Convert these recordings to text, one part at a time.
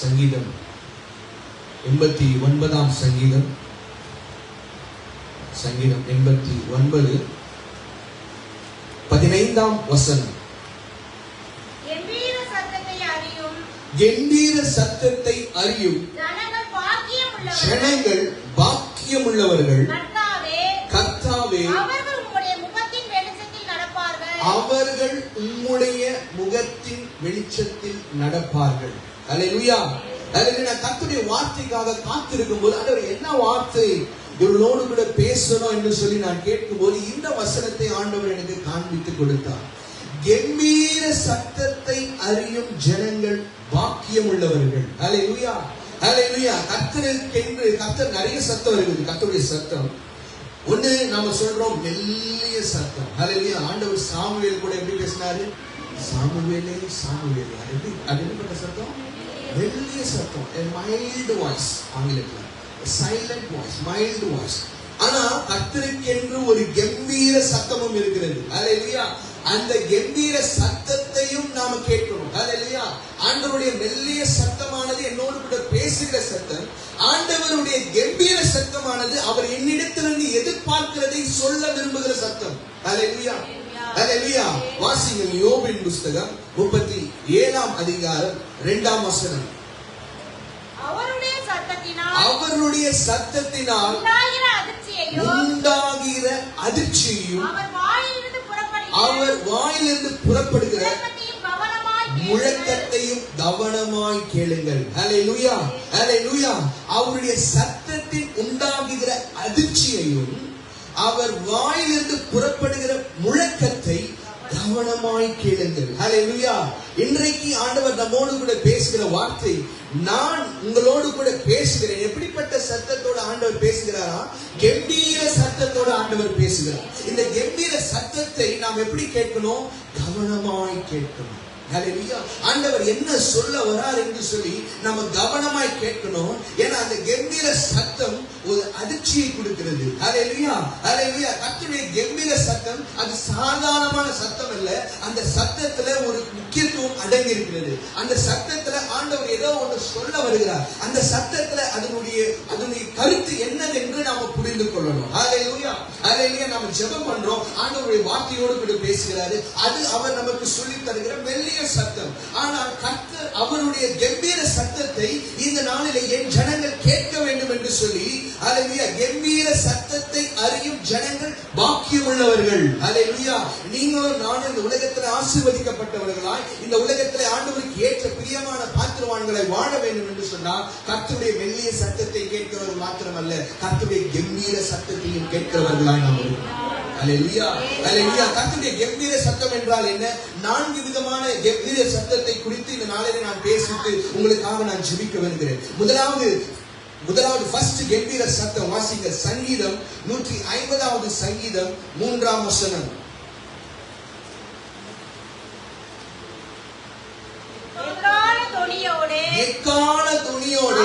சங்கீதம் 89 சங்கீதம் 89 15 வசனம். கெம்பீர சத்தத்தை அறியும் ஜனங்கள் பாக்கியமுள்ளவர்கள். கர்த்தாவே, அவர்கள் உம்முடைய முகத்தின் வெளிச்சத்தில் நடப்பார்கள். அல்லேலூயா. நான் கர்த்தருடைய வார்த்தைக்காக காத்திருக்கும் போது ஆண்டவர் என்ன வார்த்தை இவர்களோடு கூட பேசணும் என்று சொல்லி நான் கேட்கும் போது இந்த வசனத்தை ஆண்டவர் எனக்கு காண்பித்து கொடுத்தார். கெம்பீர சத்தத்தை அறியும் ஜனங்கள் பாக்கியம் உள்ளவர்கள். அல்லேலூயா, அல்லேலூயா. கர்த்தர் நிறைய சத்தம் இருக்குது. கர்த்தருடைய சத்தம் ஒண்ணு நாம சொல்றோம் மெல்லிய சத்தம். அல்லேலூயா. ஆண்டவர் சாமுவேல் கூட எப்படி பேசினாரு? சாமுவேலே சாமுவேலே. அது என்ன சத்தம்? மெல்லிய சத்தம். a mild voice. ஆங்கிலத்துல silent voice, mild voice. ஆனா கர்த்தருக்கென்று ஒரு கம்பீர சத்தமும் இருக்கிறது. அல்லேலூயா. அந்த கம்பீர சத்தத்தையும் நாம கேட்கணும். அல்லேலூயா. ஆண்டவருடைய மெல்லிய சத்தமானது என்னோடு கூட பேசுகிற சத்தம். ஆண்டவருடைய கம்பீர சத்தமானது அவர் என்னிடத்திலிருந்து எதிர்பார்க்கிறதை சொல்ல விரும்புகிற சத்தம். அல்லேலூயா, அல்லேலூயா. வாசிங்கள் யோபின் புத்தகம் 37 அதிகாரம் 2 வசனம். அவருடைய சத்தத்தினால் உண்டாகிற அதிர்ச்சியையும் அவர் வாயிலிருந்து புறப்படுகிற முழக்கத்தையும் கவனமாய் கேளுங்கள். அல்லேலூயா, அல்லேலூயா. அவருடைய சத்தத்தில் உண்டாகுகிற அதிர்ச்சியையும் அவர் வாயிலிருந்து புறப்படுகிற முழக்கத்தை கவனமாய் கேளுங்கள். அல்லேலூயா. இன்றைக்கு ஆண்டவர் நம்மோடு கூட பேசுகிற வார்த்தை, நான் உங்களோடு கூட பேசுகிறேன். எப்படிப்பட்ட சத்தத்தோட ஆண்டவர் பேசுகிறாரா? கம்பீர சத்தத்தோட ஆண்டவர் பேசுகிறார். இந்த கம்பீர சத்தத்தை நாம் எப்படி கேட்கணும்? கவனமாய் கேட்கணும். அல்லேலூயா. ஆண்டவர் என்ன சொல்ல வரார் என்று சொல்லி நம்ம கவனமாய் கேட்கணும். ஏன்னா அந்த கம்பீர சத்தம் ஒரு அதிர்ச்சியை கொடுக்கிறது. அல்லேலூயா, அல்லேலூயா. கர்த்தருடைய கம்பீர சத்தம் அது சாதாரணமான சத்தம் அல்ல. அந்த சத்தத்துல ஒரு முக்கியத்துவம் அடங்கி இருக்கிறது. அந்த சத்தத்துல ஆண்டவர் ஏதோ ஒன்று சொல்ல வருகிறார். அந்த சத்தத்துல அதனுடைய கருத்து என்னது என்று நாம புரிந்து கொள்ளணும். அல்லேலூயா, அல்லேலூயா. நாம ஜெபம் பண்றோம், ஆண்டவருடைய வார்த்தையோடு கூட பேசுகிறாரு. அது அவர் நமக்கு சொல்லி தருகிற மெல்லிய சத்தம். ஆனால் கர்த்தர் அவருடைய கம்பீர சத்தத்தை இந்த நாளிலே என் ஜனங்கள் கேட்க வேண்டும் என்று சொல்லி, அல்லேலூயா, கம்பீர சத்தத்தை அறியும் ஜனங்கள் பாக்கியம் உள்ளவர்கள். அல்லேலூயா. நீங்களும் நானும் இந்த உலகத்தில் ஆசீர்வதிக்கப்பட்டவர்களாய் இந்த உலகத்தில் ஆண்டவருக்கு ஏற்ற பிரியமான பாத்திரவான்களை வாழ வேண்டும் என்று சொன்னால் கர்த்தருடைய மெல்லிய சத்தத்தை கேட்கிறவர்கள் மாத்திரமல்ல, கர்த்தருடைய கம்பீர சத்தத்தையும் கேட்கிறவர்களாய் நாம் இருக்கிறோம். அல்லேலூயா, அல்லேலூயா. கர்த்தருடைய கம்பீர சத்தம் என்றால் என்ன? 4 விதமான கம்பீர சத்தத்தை குறித்து இந்த நாளிலே நான் பேசிட்டு உங்களுக்காக நான் ஜெபிக்க விரும்புகிறேன். முதலாவது ஃபர்ஸ்ட் கம்பீர சத்தம் வாசிங்க. சங்கீதம் 150 சங்கீதம் 3 வசனம். எக்காள துணியோடு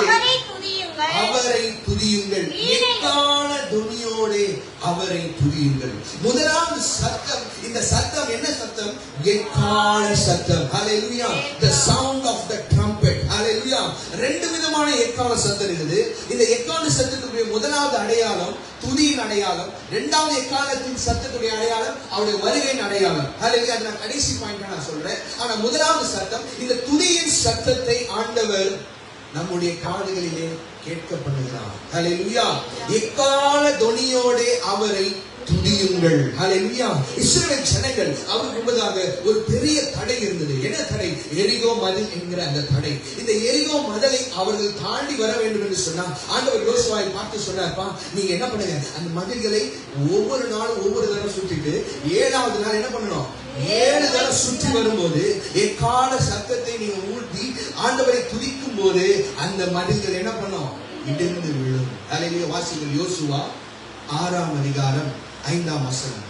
அவரை துதியுங்கள். எக்காள துணியோடு அவரை துதியுங்கள். முதலாவது சத்தம். இந்த சத்தம் என்ன சத்தம்? எக்காள சத்தம். ஹல்லேலூயா. the sound of the trumpet. ஹல்லேலூயா. 2 விதமான எக்காள சத்தம் இருக்குது. இந்த எக்காள சத்தத்துடைய முதலாவது அடையாளம் துதியின் அடையாளம். இரண்டாவது எக்காளத்தின் சத்தத்துடைய அடையாளம் அவருடைய வருகையின் அடையாளம். ஹல்லேலூயா. அது நான் கடைசி பாயிண்டா நான் சொல்றேன். ஆனா முதலாவது சத்தம், இந்த துதியின் சத்தத்தை ஆண்டவர் நம்முடைய காதுகளிலே கேட்க பண்ணுகிறார். ஹல்லேலூயா. எக்காள தொனியோடே அவரை துதியுங்கள். ஹல்லேலூயா. இஸ்ரவேல் ஜனங்கள் அவருக்கு முன்பதாக ஒரு பெரிய தடை இருந்தது. என்ன தடை? எரிகோ மதில் என்கிற அந்த தடை. இந்த எரிகோ மதிலை அவர்கள் தாண்டி வர வேண்டும் என்று சொன்னார். ஆண்டவர் யோசுவாவை பார்த்து சொன்னார்ப்பா, நீங்க என்ன பண்ணுங்க, அந்த மதில்களை ஒவ்வொரு நாளும் ஒவ்வொரு தடவை சுற்றிட்டு 7வது நாள் என்ன பண்ணணும்? 7 தடவை சுற்றி வரும்போது எக்காள சத்தத்தை நீங்க ஊட்டி ஆண்டவரை துதிக்கும் போது அந்த மதில்கள் என்ன பண்ணும்? இடிந்து விழும். ஹல்லேலூயா. வாசிங்கள் யோசுவா 6 அதிகாரம் 5 வசனம்.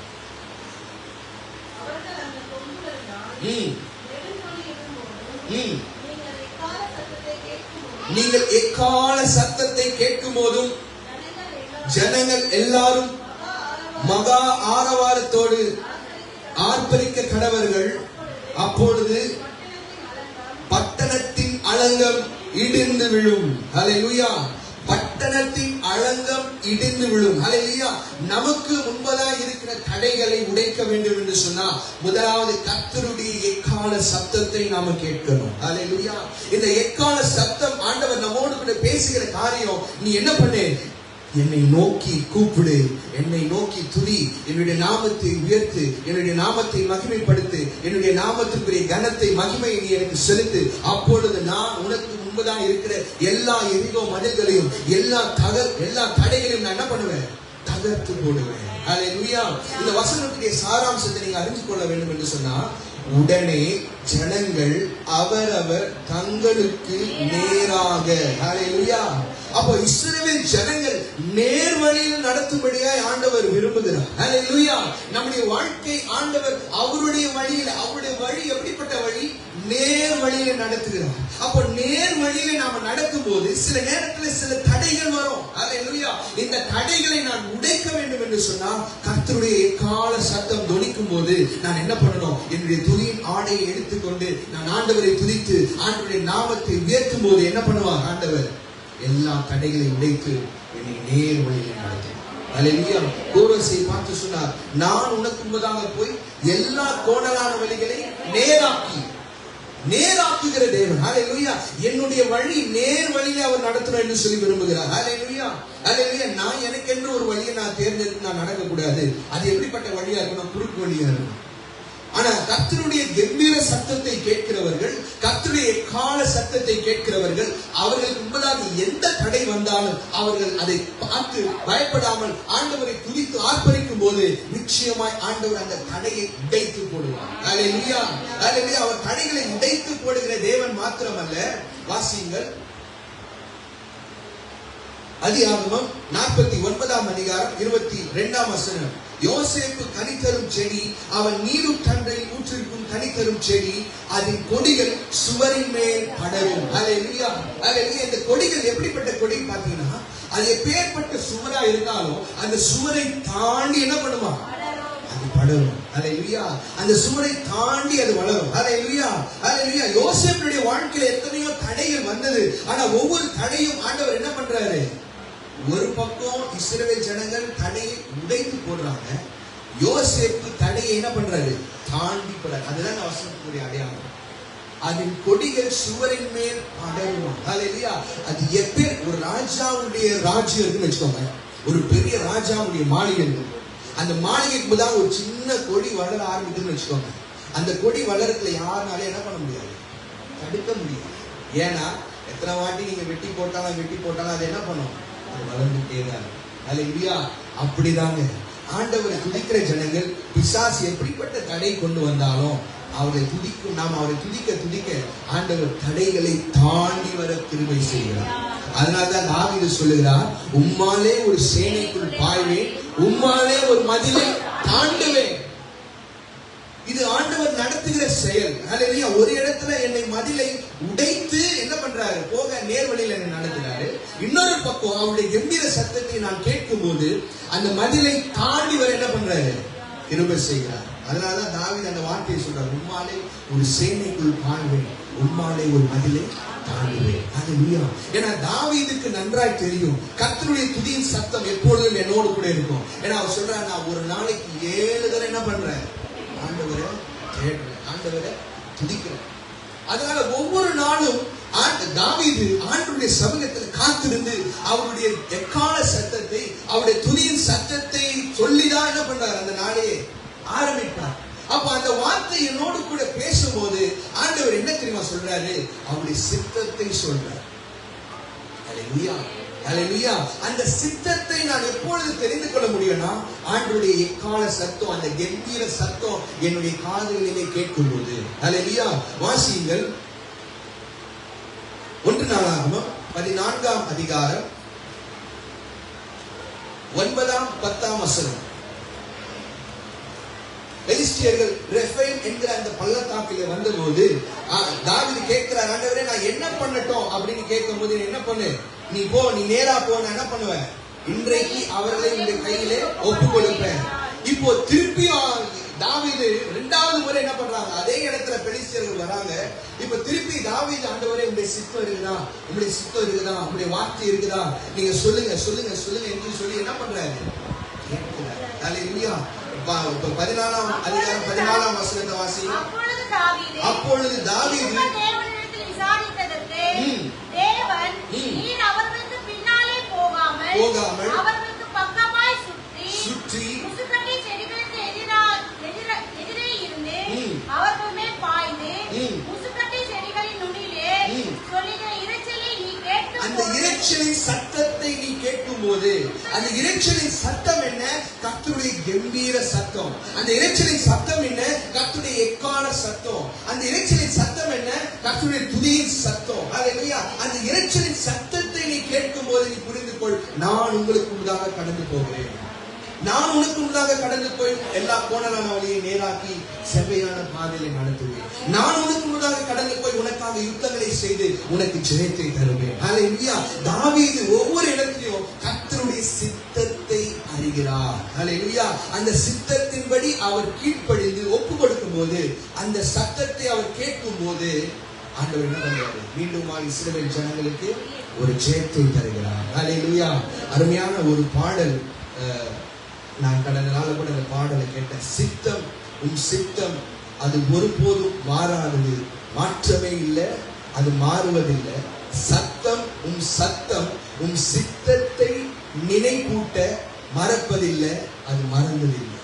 நீங்கள் எக்காள சத்தத்தை கேட்கும் போதும் ஜனங்கள் எல்லாரும் மகா ஆரவாரத்தோடு ஆர்ப்பரிக்க கடவர்கள். அப்பொழுது பட்டணத்தின் அலங்கம் இடிந்து விழும். ஹல்லேலூயா. பட்டணத்தின் அலங்கம் இடிந்து விழும். ஹல்லேலூயா. நமக்கு முன்பதாக இருக்கிற தடைகளை உடைக்க வேண்டும் என்று சொன்னா முதலாவது கர்த்தருடைய எக்கால சத்தத்தை நாம கேட்கணும். ஹல்லேலூயா. இந்த எக்கால சத்தம் ஆண்டவர் நம்மோடு கூட பேசுகிற காரியம், நீ என்ன பண்ணு, என்னை நோக்கி கூப்பிடு, என்னை நோக்கி துதி, என்னுடைய நாமத்தை உயர்த்து, என்னுடைய நாமத்தை மகிமைப்படுத்து, என்னுடைய நாமத்திற்குரிய கனத்தை மகிமையை நீ எனக்கு செலுத்து. அப்பொழுது நான் உனக்கு முன்பதாக இருக்கிற எல்லா எரிகோ மதில்களையும் எல்லா தடைகளையும் நான் என்ன பண்ணுவேன், தகர்த்து போடுவேன். ஹல்லேலூயா. இந்த வசனத்துடைய சாராம்சத்தை நீங்க அறிந்து கொள்ள வேண்டும் என்று சொன்னா, உடனே ஜனங்கள் அவரவர் தங்களுக்கு நேராக, ஹல்லேலூயா. அப்போ இஸ்ரவேல் ஜனங்கள் நேர் வழியில் நடத்தும்படியாய் ஆண்டவர் விரும்புகிறார். ஹல்லேலூயா. நம்முடைய வாழ்க்கை ஆண்டவர் அவருடைய வழியில், அவருடைய வழி எப்படிப்பட்ட வழி, நேர் வழியில நடத்துகிறார். அப்போ நேர் வழியில நாம நடக்கும் போது சில நேரத்தில் சில தடைகள் வரும். ஹல்லேலூயா. இந்த தடைகளை நான் உடைக்க வேண்டும் என்று சொன்னா கர்த்தருடைய கால சத்தம் தொனிக்கும் போது நான் என்ன பண்ணணும், என்னுடைய துதியின் ஆடையை எடுத்துக்கொண்டு நான் ஆண்டவரை துதித்து ஆண்டவருடைய நாமத்தை உயர்த்தும் போது என்ன பண்ணுவார் ஆண்டவர், எல்லா தடைகளை உடைத்து என்னை நேர் வழியில் நடத்தும். ஹல்லேலூயா. கோரசை பார்த்து சொன்னார், நான் உனக்கு முன்பதாக போய் எல்லா கோணலான வழிகளை நேராக்குகிற தேவன். ஹல்லேலூயா. என்னுடைய வழி நேர் வழியில அவர் நடத்தணும் என்று சொல்லி விரும்புகிறார். ஹல்லேலூயா. ஹல்லேலூயா. நான் எனக்கு என்று ஒரு வழியை நான் தேர்ந்தெடுத்து நான் நடக்க கூடாது. அது எப்படிப்பட்ட வழியா இருக்கணும், குறுக்கு வழியா இருக்கணும். ஆனா கர்த்தருடைய கம்பீர சத்தத்தை கேட்கிறவர்கள், கர்த்தருடைய கால சத்தத்தை கேட்கிறவர்கள், அவர்களுக்கு முன்பதாக எந்த தடை வந்தாலும் அவர்கள் அதை பார்த்து பயப்படாமல் ஆண்டவரை துதித்து ஆர்ப்பரிக்கும் போது நிச்சயமாய் ஆண்டவர் அந்த தடையை உடைத்து போடுவார். ஹல்லேலூயா. ஹல்லேலூயா. அவர் தடைகளை உடைத்து போடுகிற தேவன் மாத்திரமல்ல. வாசியுங்கள் ஆதியாகமம் 49 அதிகாரம் 22 வசனம். யோசேப்பு கனிதரும் செடி, அவன் நீருற்றண்டை ஊற்றிருக்கும் கனிதரும் செடி, அதன் கொடிகள் சுவரின் மேல் படரும். ஹல்லேலூயா. ஹல்லேலூயா. இந்த கொடிகள் எப்படிப்பட்ட கொடி பார்த்தீங்கன்னா, அது எப்பேற்பட்ட சுவரா இருந்தாலும் அந்த சுவரை தாண்டி என்ன பண்ணுமா, அது படரும். ஹல்லேலூயா. அந்த சுவரை தாண்டி அது வளரும். ஹல்லேலூயா. ஹல்லேலூயா. யோசேப்புடைய வாழ்க்கையில எத்தனையோ தடைகள் வந்தது. ஆனா ஒவ்வொரு தடையும் ஆண்டவர் என்ன பண்றாரு, ஒரு பக்கம் இஸ்ரவேல் ஜனங்கள் தடையை உடைத்து போடுறாங்க, யோசேப்பு தடையை என்ன பண்றாரு, தாண்டி போறாரு. அதுதான் வசனத்துடைய அடையாளம். அதன் கொடிகள் சுவரின் மேல் படரும். ஹல்லேலூயா. அது எப்ப ஒரு ராஜாவுடைய ராஜ்யம் இருக்குன்னு வச்சுக்கோங்க, ஒரு பெரிய ராஜாவுடைய மாளிகை இருக்கு. அந்த மாளிகைக்கு முதல் ஒரு சின்ன கொடி வளர ஆரம்பிக்குதுன்னு வச்சுக்கோங்க, அந்த கொடி வளரத்துல யாருனாலும் என்ன பண்ண முடியாது, தடுக்க முடியாது. ஏன்னா எத்தனை வாட்டி நீங்க வெட்டி போட்டாலும் அது என்ன பண்ணும், வளர்ந்துட்டே தான். ஹல்லேலூயா. அப்படிதாங்க ஆண்டவரை துதிக்கிற ஜனங்கள், பிசாசு எப்படிப்பட்ட தடை கொண்டு வந்தாலும் அவரை துதிக்கும், நாம் அவரை துதிக்க ஆண்டவர் தடைகளை தாண்டி வர கிருபை செய்கிறார். அதனால்தான் தாவீது சொல்லுகிறார், உம்மாலே ஒரு சேனைக்குள் பாய்வேன், உம்மாலே ஒரு மதிலை தாண்டுவேன். இது ஆண்டவர் நடத்துகிற செயல். ஹல்லேலூயா. ஒரு இடத்துல என்னை மதிலை உடைத்து என்ன பண்றாரு, போக நேர்வழியில் என்னை நடத்துறாரு. இன்னொரு பக்கம் அவருடைய கம்பீர சத்தத்தை நான் கேட்கும் போது அந்த மதிலை தாண்டி வர என்ன பண்றாரு, கிருபை செய்கிறார். அதனாலதான் தாவீது அந்த வார்த்தையை சொல்றார், உம்மாலே ஒரு சேனைக்குள் பாய்வேன், உம்மாலே ஒரு மதிலை தாண்டுவேன். ஹல்லேலூயா. ஏன்னா தாவீதுக்கு நன்றாய் தெரியும் கர்த்தருடைய துதியின் சத்தம் எப்பொழுதும் என்னோடு கூட இருக்கும். ஏன்னா அவர் சொல்றார், நான் ஒரு நாளைக்கு 7 தடவை என்ன பண்றேன், ஆண்டவரை தேடுறேன், ஆண்டவரை துதிக்கிறேன். அதனால ஒவ்வொரு நாளும் தாவீது ஆண்டவருடைய சமூகத்தில் காத்திருந்து அவருடைய எக்கால சத்தத்தை, அவருடைய துதியின் சத்தத்தை சொல்லிதான் என்ன பண்றார், அந்த நாளே ஆரம்பிப்பார். அப்ப அந்த வார்த்தை என்னோடு கூட பேசும்போது ஆண்டவர் என்ன தெரியுமா சொல்றாரு, அவருடைய சித்தத்தை சொல்றார். ஹல்லேலூயா. ஹல்லேலூயா. அந்த சித்தத்தை நான் எப்பொழுது தெரிந்து கொள்ள முடியும்னா, ஆண்டவருடைய எக்கால சத்தம், அந்த கம்பீர சத்தம் என்னுடைய காதுகளிலே கேட்கும் போது. ஹல்லேலூயா. வாசியுங்கள் 1 நாளாகமம் 14 அதிகாரம் 9 10 வசனம். பெலிஸ்தியர்கள் ரெஃபைம் என்கிற அந்த பள்ளத்தாக்கிலே வந்தபோது தாவீது கேட்கிறார், ஆண்டவரே நான் என்ன பண்ணட்டும் அப்படின்னு கேட்கும்போது, என்ன பண்ணு, நீ போ, நீ நேரா போ, நான் என்ன பண்ணுவேன், இன்றைக்கு அவர்களை இந்த கையிலே ஒப்பு கொடுப்பேன். இப்போ திருப்பியும் தாவீது இரண்டாவது முறை என்ன பண்றாங்க, அதே இடத்துல பெலிஸ்தியர்கள் வராங்க. இப்ப திருப்பி தாவீது, ஆண்டவரே உங்களுடைய சித்தம் இருக்குதா, உங்களுடைய சித்தம் இருக்குதா, உங்களுடைய வார்த்தை இருக்குதா, நீங்க சொல்லுங்க சொல்லுங்க சொல்லுங்க என்று சொல்லி என்ன பண்றாரு, கேட்கிறார். அல்லேலூயா. 14ஆம் அதிகாரம் 14ஆம் வசனத்தை வாசி. அப்பொழுது தாவீது தேவனிடத்தில் விசாரித்ததற்கு தேவன், நீர் அவர்களுக்கு பின்னாலே போகாமல் அவர்களுக்கு பக்கமாய் சுற்றி முசுக்கட்டை செடிகளுக்கு எதிரே இருந்து அவர்கள் மேல் பாய்ந்து முசுக்கட்டை செடிகளின் நுனியிலே சொல்லுகிற இரைச்சலை நீ கேட்கும். அந்த இரைச்சலின் சத்தத்தை நீ கேட்கும் போது, அந்த இரைச்சலின் சத்தம் என்ன, கர்த்தருடைய கம்பீர சத்தம். அந்த இரைச்சலின் சத்தம் என்ன, கர்த்தருடைய எக்கால சத்தம். அந்த இரைச்சலின் சத்தம் என்ன, கர்த்தருடைய துதியின் சத்தம். அல்லேலூயா. அந்த இரைச்சலின் சத்தத்தை நீ கேட்கும் போது நீ புரிந்து கொள், நான் உங்களுக்கு முன்னதாக கடந்து போகிறேன். நான் உனக்கு முன்னதாக கடந்து போய் எல்லா கோணலான வழியை நேராக்கி செவ்வையான பாதையை நடத்துவேன். நான் உனக்கு முன்னதாக கடந்து போய் உனக்காக யுத்தங்களை செய்து உனக்கு ஜெயத்தை தருவேன். அல்லேலூயா. தாவீது ஒவ்வொரு இடத்திலும் கர்த்தருடைய சித்தத்தை அறிகிறார். அல்லேலூயா. அந்த சித்தத்தின்படி அவர் கீழ்ப்படிந்து ஒப்பு கொடுக்கும் போது, அந்த சத்தத்தை அவர் கேட்கும் போது, ஆண்டவர் என்ன பண்றாரு, மீண்டும் இஸ்ரவேல் ஜனங்களுக்கு ஒரு ஜெயத்தை தருகிறார். அல்லேலூயா. அருமையான ஒரு பாடல், நான் கடந்த நாள் கூட அந்த பாடலை கேட்டேன். சித்தம் உன் சித்தம் அது ஒருபோதும் மாறாதது, மாற்றமே இல்லை, அது மாறுவதில்லை. சத்தம் உன் சத்தம் உன் சித்தத்தை நினைப்பூட்ட மறப்பதில்லை, அது மறந்ததில்லை.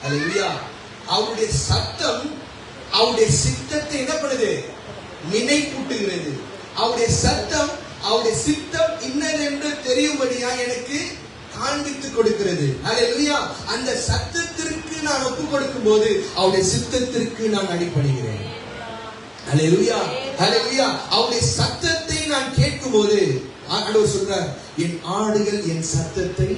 அல்லேலூயா. அவருடைய சத்தம் அவருடைய சித்தத்தை என்ன பண்ணுது, நினைப்பூட்டுகிறது. அவருடைய சத்தம் அவருடைய சித்தம் இன்னதென்று தெரியும்படியா எனக்கு காண்பித்து கொடுக்கிறது. அல்லேலூயா. அந்த சத்தத்திற்கு நான் ஒப்பு கொடுக்கும் போது அவருடைய சித்தத்திற்கு நான் அடிபணிகிறேன். அல்லேலூயா. அல்லேலூயா. அவருடைய சத்தத்தை நான் கேட்கும் போது ஆண்டவர் சொல்றார், என் ஆடுகள் என் சத்தத்தை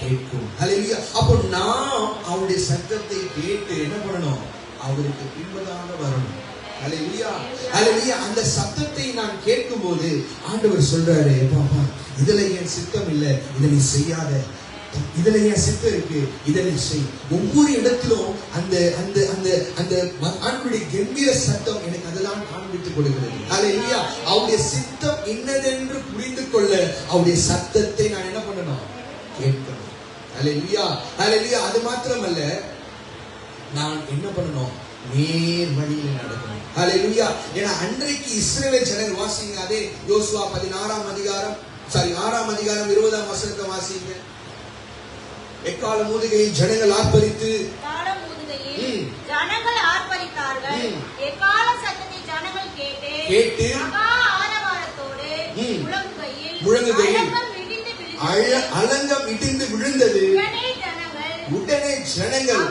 கேட்கும். அல்லேலூயா. அப்போ நான் அவருடைய சத்தத்தை கேட்டு என்ன பண்ணணும், அவருக்கு பின்பதாக வரணும். அல்லேலூயா. அல்லேலூயா. அந்த சத்தத்தை நான் கேட்கும் போது ஆண்டவர் சொல்றாரு, பாப்பா இதுல என் சித்தம் இல்லை, இதை நீ செய்யாத, இதுல என் சித்தம் இருக்கு, இதை நீ செய். ஒவ்வொரு இடத்திலும் அந்த அந்த அந்த அந்த ஆண்டவருடைய கம்பீர சத்தம் எனக்கு அதெல்லாம் காண்பித்துக் கொடுக்கிறது. அல்லேலூயா. அவருடைய சித்தம் என்னதென்று புரிந்து கொள்ள அவருடைய சத்தத்தை நான் என்ன பண்ணணும், கேட்கணும். அல்லேலூயா. அல்லேலூயா. அது மாத்திரமல்ல, நான் என்ன பண்ணணும், நேர் வழியில நடக்கணும். அல்லேலூயா. ஏன்னா அன்றைக்கு இஸ்ரவேல் ஜனங்கள், வாசிங்க அதே யோசுவா 6ஆம் அதிகாரம் 20ஆம் வசனத்தை வாசிங்க. எக்கால மூதுகையில் ஜனங்கள் ஆர்ப்பரித்து, ஜனங்கள் ஆர்ப்பரித்தார்கள். எக்கால சத்தத்தை ஜனங்கள் கேட்டு மகா ஆரவாரத்தோடு முழங்குகையில் அலங்கம் இடிந்து விழுந்தது. உடனே ஜனங்கள்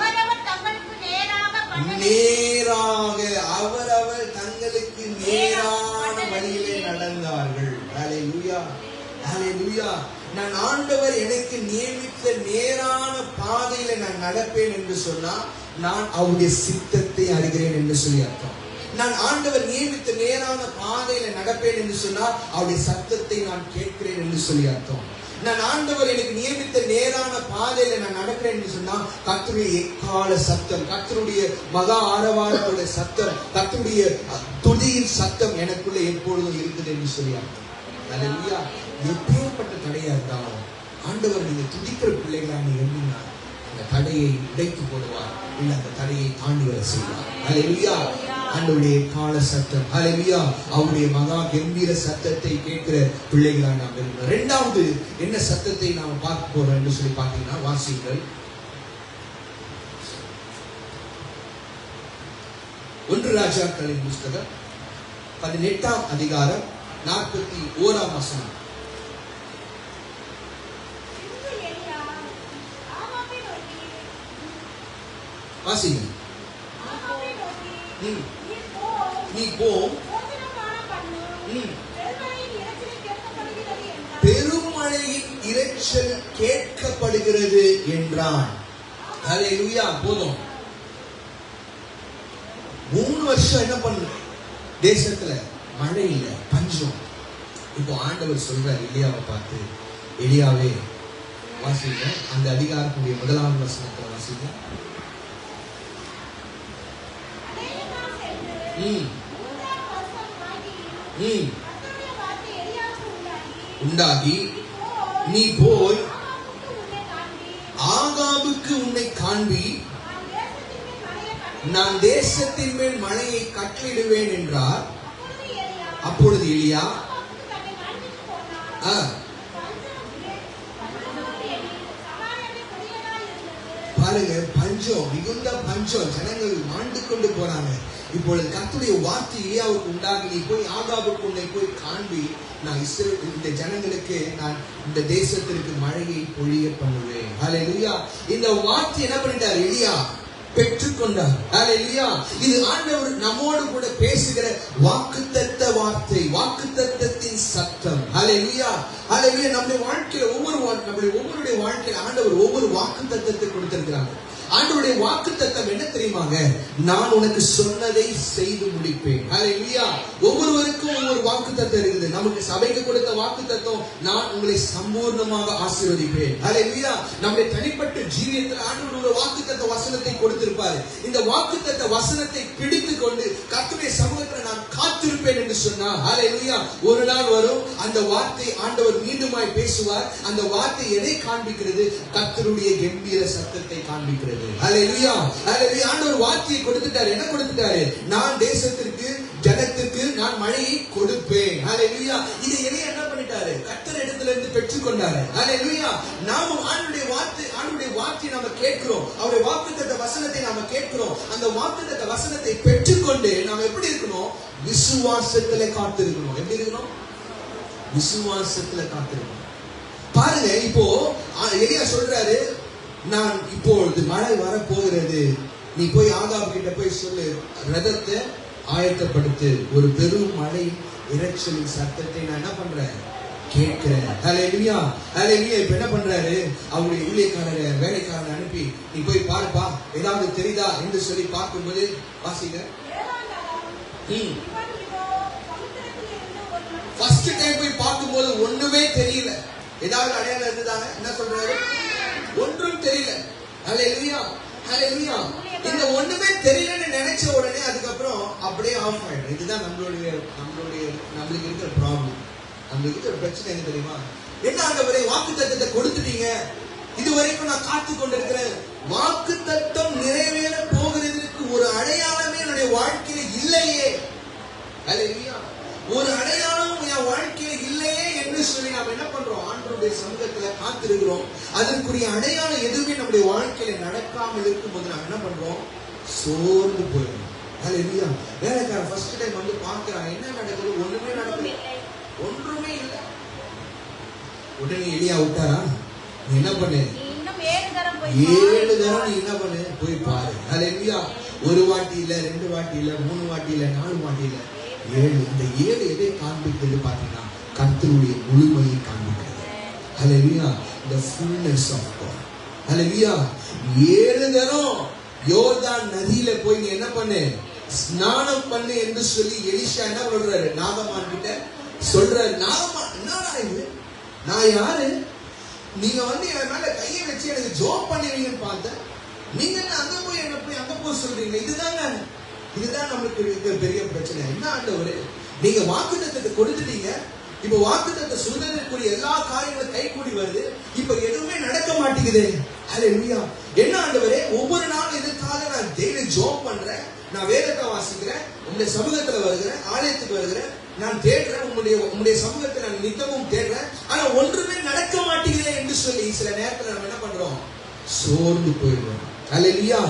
நேராக அவரவர் தங்களுக்கு நேரான வழியிலே நடந்தார்கள். அல்லேலூயா. அல்லேலூயா. நான் ஆண்டவர் எனக்கு நியமித்த நேரான பாதையில நான் நடப்பேன் என்று சொன்னா, நான் அவருடைய சித்தத்தை அறிகிறேன் என்று சொல்லி அர்த்தம். நான் ஆண்டவர் நியமித்த நேரான பாதையில நடப்பேன் என்று சொன்னால் அவருடைய சத்தத்தை நான் கேட்கிறேன் என்று சொல்லி அர்த்தம். நான் ஆண்டவர் எனக்கு நியமித்த நேரான பாதையில நான் நடக்கிறேன் என்று சொன்னா, கர்த்தருடைய எக்கால சத்தம், கர்த்தருடைய மகா ஆரவாரத்தோட சத்தம், கர்த்தருடைய துதியின் சத்தம் எனக்குள்ள எப்பொழுதும் இருக்குது என்று சொல்லி அர்த்தம். அல்லேலூயா. எப்பேற்பட்ட தடையா இருந்தாலும் ஆண்டவர் நீங்க துதிக்கிற பிள்ளைகளா நீங்க எண்ணினா அந்த தடையை உடைத்து போடுவார், இல்ல அந்த தடையை தாண்டி வர செய்வார். அல்லேலூயா. ஆண்டவருடைய கால சத்தம். அல்லேலூயா. அவருடைய மகா கம்பீர சத்தத்தை கேட்கிற பிள்ளைகளா நாம் இருக்கிறோம். இரண்டாவது என்ன சத்தத்தை நாம் பார்க்க போறோம் என்று சொல்லி பார்த்தீங்கன்னா, வாசிங்கள் 1 ராஜாக்களின் புஸ்தகம் 18ஆம் அதிகாரம் 41ஆம் வசனம். வாசிங்க. நீ போ, பெருமழையின் இரைச்சல் கேட்கப்படுகிறது என்றான். அல்லேலூயா. போதும். 3 வருஷம் என்ன பண்ண, தேசத்துல மழை இல்லை, பஞ்சம். இப்போ ஆண்டவர் சொல்றார் எலியாவை பார்த்து, எலியாவே வாசிங்க அந்த அதிகாரத்துடைய 1ஆம் வசனத்துல வாசிங்க. உண்டாகி நீ போய் ஆகாபுக்கு உன்னை காண்பி, நான் தேசத்தின் மேல் மழையை கட்டளையிடுவேன் என்றார். அப்பொழுது எலியா பாருங்க, பஞ்சம், மிகுந்த பஞ்சம், ஜனங்கள் மாண்டு கொண்டு போறாங்க. இப்பொழுது கர்த்தருடைய வார்த்தை எலியாவுக்கு உண்டாகி, நீ போய் ஆகாபுக்கு உன்னை போய் காண்பி, நான் இந்த ஜனங்களுக்கு நான் இந்த தேசத்திற்கு மழையை பொழிய பண்ணுவேன். ஹல்லேலூயா. இந்த வார்த்தை என்ன பண்ணிட்டார்? எலியா பெற்றுக்கொண்டார். ஹல்லேலூயா. இது ஆண்டவர் நம்மோடு கூட பேசுகிற வாக்குத்தத்த வார்த்தை, வாக்குத்தத்தத்தின் சத்தம். ஹல்லேலூயா. ஹல்லேலூயா. நம்முடைய வாழ்க்கையில ஒவ்வொருடைய வாழ்க்கையில ஆண்டவர் ஒவ்வொரு வாக்குத்தத்தத்தை கொடுத்திருக்கிறாங்க. ஆண்டவருடைய வாக்குத்தத்தம் என்ன தெரியுமாங்க? நான் உனக்கு சொன்னதை செய்து முடிப்பேன். ஹல்லேலூயா. ஒவ்வொருவருக்கும் ஒவ்வொரு வாக்குத்தத்தம் இருக்குது. நமக்கு சபைக்கு கொடுத்த வாக்குத்தத்தம், நான் உங்களை சம்பூர்ணமாக ஆசீர்வதிப்பேன். ஹல்லேலூயா. நம்முடைய தனிப்பட்ட ஜீவியத்தில் ஆண்டவர் ஒரு வாக்குத்தத்த வசனத்தை கொடுத்திருப்பாரு. இந்த வாக்குத்தத்த வசனத்தை பிடித்துக் கொண்டு கர்த்தருடைய சமூகத்தில் நான் காத்திருப்பேன் என்று சொன்னார். ஹல்லேலூயா. ஒரு நாள் வரும், அந்த வார்த்தை ஆண்டவர் மீண்டுமாய் பேசுவார். அந்த வார்த்தை எதை காண்பிக்கிறது? கர்த்தருடைய கம்பீர சத்தத்தை காண்பிக்கிறது. ஹல்லேலூயா. ஹல்லேலூயா. ஆண்டவர் வார்த்தையை கொடுத்துட்டாரு. என்ன கொடுத்துட்டாரு? நான் தேசத்திற்கு, ஜனத்திற்கு நான் மழையை கொடுப்பேன். ஹல்லேலூயா. இது எலியா என்ன பண்ணிட்டாரு? கர்த்தர் இடத்துல இருந்து பெற்றுக்கொண்டாரு. ஹல்லேலூயா. நாம ஆண்டவருடைய வார்த்தையை நாம கேட்கிறோம். அவருடைய வாக்குத்தத்த வசனத்தை நாம கேட்கிறோம். அந்த வாக்குத்தத்த வசனத்தை பெற்றுக்கொண்டு நாம எப்படி இருக்கணும்? விசுவாசத்துல காத்திருக்கணும். எப்படி இருக்கணும்? விசுவாசத்துல காத்திருக்கணும். பாருங்க, இப்போ எலியா சொல்றாரு, நான் இப்பொழுது மழை வர போகிறது, நீ போய் ஆகாப் கிட்ட போய் சொல்லு, ரதத்தை ஆயத்தப்படுத்து, ஒரு பெரும் மழை இரைச்சலின் சத்தத்தை நான் என்ன பண்றேன்? கேட்கிறேன். ஹல்லேலூயா. ஹல்லேலூயா. இப்ப என்ன பண்றாரு? அவருடைய ஊழியக்காரரை, வேலைக்காரரை அனுப்பி, நீ போய் பாருப்பா, ஏதாவது தெரியுதா என்று சொல்லி பார்க்கும்போது, வாசிங்க. ஃபர்ஸ்ட் டைம் போய் பார்க்கும்போது ஒண்ணுமே தெரியல. ஏதாவது அடையாளம் இருந்ததாங்க? என்ன சொல்றாரு? ஒன்றும் தெரியல. ஹல்லேலூயா. ஹல்லேலூயா. இந்த ஒண்ணுமே தெரியலன்னு நினைச்ச உடனே அதுக்கப்புறம் அப்படியே ஆஃப் ஆயிடும். இதுதான் நம்மளுக்கு இருக்கிற ப்ராப்ளம். நம்மளுக்கு இருக்கிற பிரச்சனை என்ன தெரியுமா? என்ன ஆண்டவரே, வாக்குத்தத்தத்தை கொடுத்துட்டீங்க, இது வரைக்கும் நான் காத்து கொண்டிருக்கிறேன், வாக்குத்தத்தம் நிறைவேற போகிறதுக்கு ஒரு அடையாளமே என்னுடைய வாழ்க்கையில இல்லையே. ஹல்லேலூயா. ஒரு அடையாளம் என் வாழ்க்கையில இல்லையே என்று சொல்லி நாம் என்ன பண்றோம்? ஆண்டவருடைய சமூகத்துல காத்திருக்கிறோம். அதற்குரிய அடையாளம் எதுவுமே நம்முடைய வாழ்க்கையில நடக்காமல் இருக்கும்போது நாம் என்ன பண்றோம்? சோர்ந்து போயிடும். ஹல்லேலூயா. வேலைக்காரன் ஃபர்ஸ்ட் டைம் வந்து பார்க்கிறான், என்ன நடக்குது? ஒண்ணுமே நடக்கல, ஒன்றுமே இல்லை. உடனே எலியா விட்டாரா? நீ என்ன பண்ணு? 7 தரம் நீ என்ன பண்ணு? போய் பாரு. ஹல்லேலூயா. ஒரு வாட்டி இல்ல, 2 வாட்டி இல்ல, 3 வாட்டி இல்ல, 4 வாட்டி இல்ல, 7. இந்த 7 எதை காண்பிக்கிறது பாத்தீங்கன்னா, கர்த்தருடைய முழுமையை காண்பிக்கிறது. ஹல்லேலூயா. the fullness of God. ஹல்லேலூயா. 7 தரம் யோர்தான் நதியில போய் நீ என்ன பண்ணு? ஸ்நானம் பண்ணு என்று சொல்லி எலிஷா என்ன பண்றாரு? நாகமான் கிட்ட சொல்றாரு. நாகமான், என்னடா இது? நான் யாரு? நீங்க வந்து என் மேல கையை வச்சு எனக்கு ஜோப் பண்ணுவீங்கன்னு பார்த்தேன். நீங்க என்ன அங்க போய் சொல்றீங்க? இதுதான் நம்மளுக்கு இருக்கிற பெரிய பிரச்சனை. என்ன ஆண்டவரே, நீங்க வாக்குத்தத்தத்தை கொடுத்துட்டீங்க, இப்ப வாக்குத்தத்த சுதந்திரத்துக்குரிய எல்லா காரியங்களும் கை கூடி வருது, இப்ப எதுவுமே நடக்க மாட்டேங்குது. ஹல்லேலூயா. என்ன ஆண்டவரே, ஒவ்வொரு நாளும் இதுக்காக நான் டெய்லி ஜோப் பண்றேன், நான் வேதத்தை வாசிக்கிறேன், உங்களுடைய சமூகத்துல வருகிறேன், ஆலயத்துக்கு வருகிறேன், நான் தேடுறேன், உங்களுடைய சமூகத்தை நான் நித்தமும் தேடுறேன், ஆனா ஒன்றுமே நடக்க மாட்டேங்குது என்று சொல்லி சில நேரத்துல நம்ம என்ன பண்றோம்? சோர்ந்து போயிடுவோம். ஹல்லேலூயா.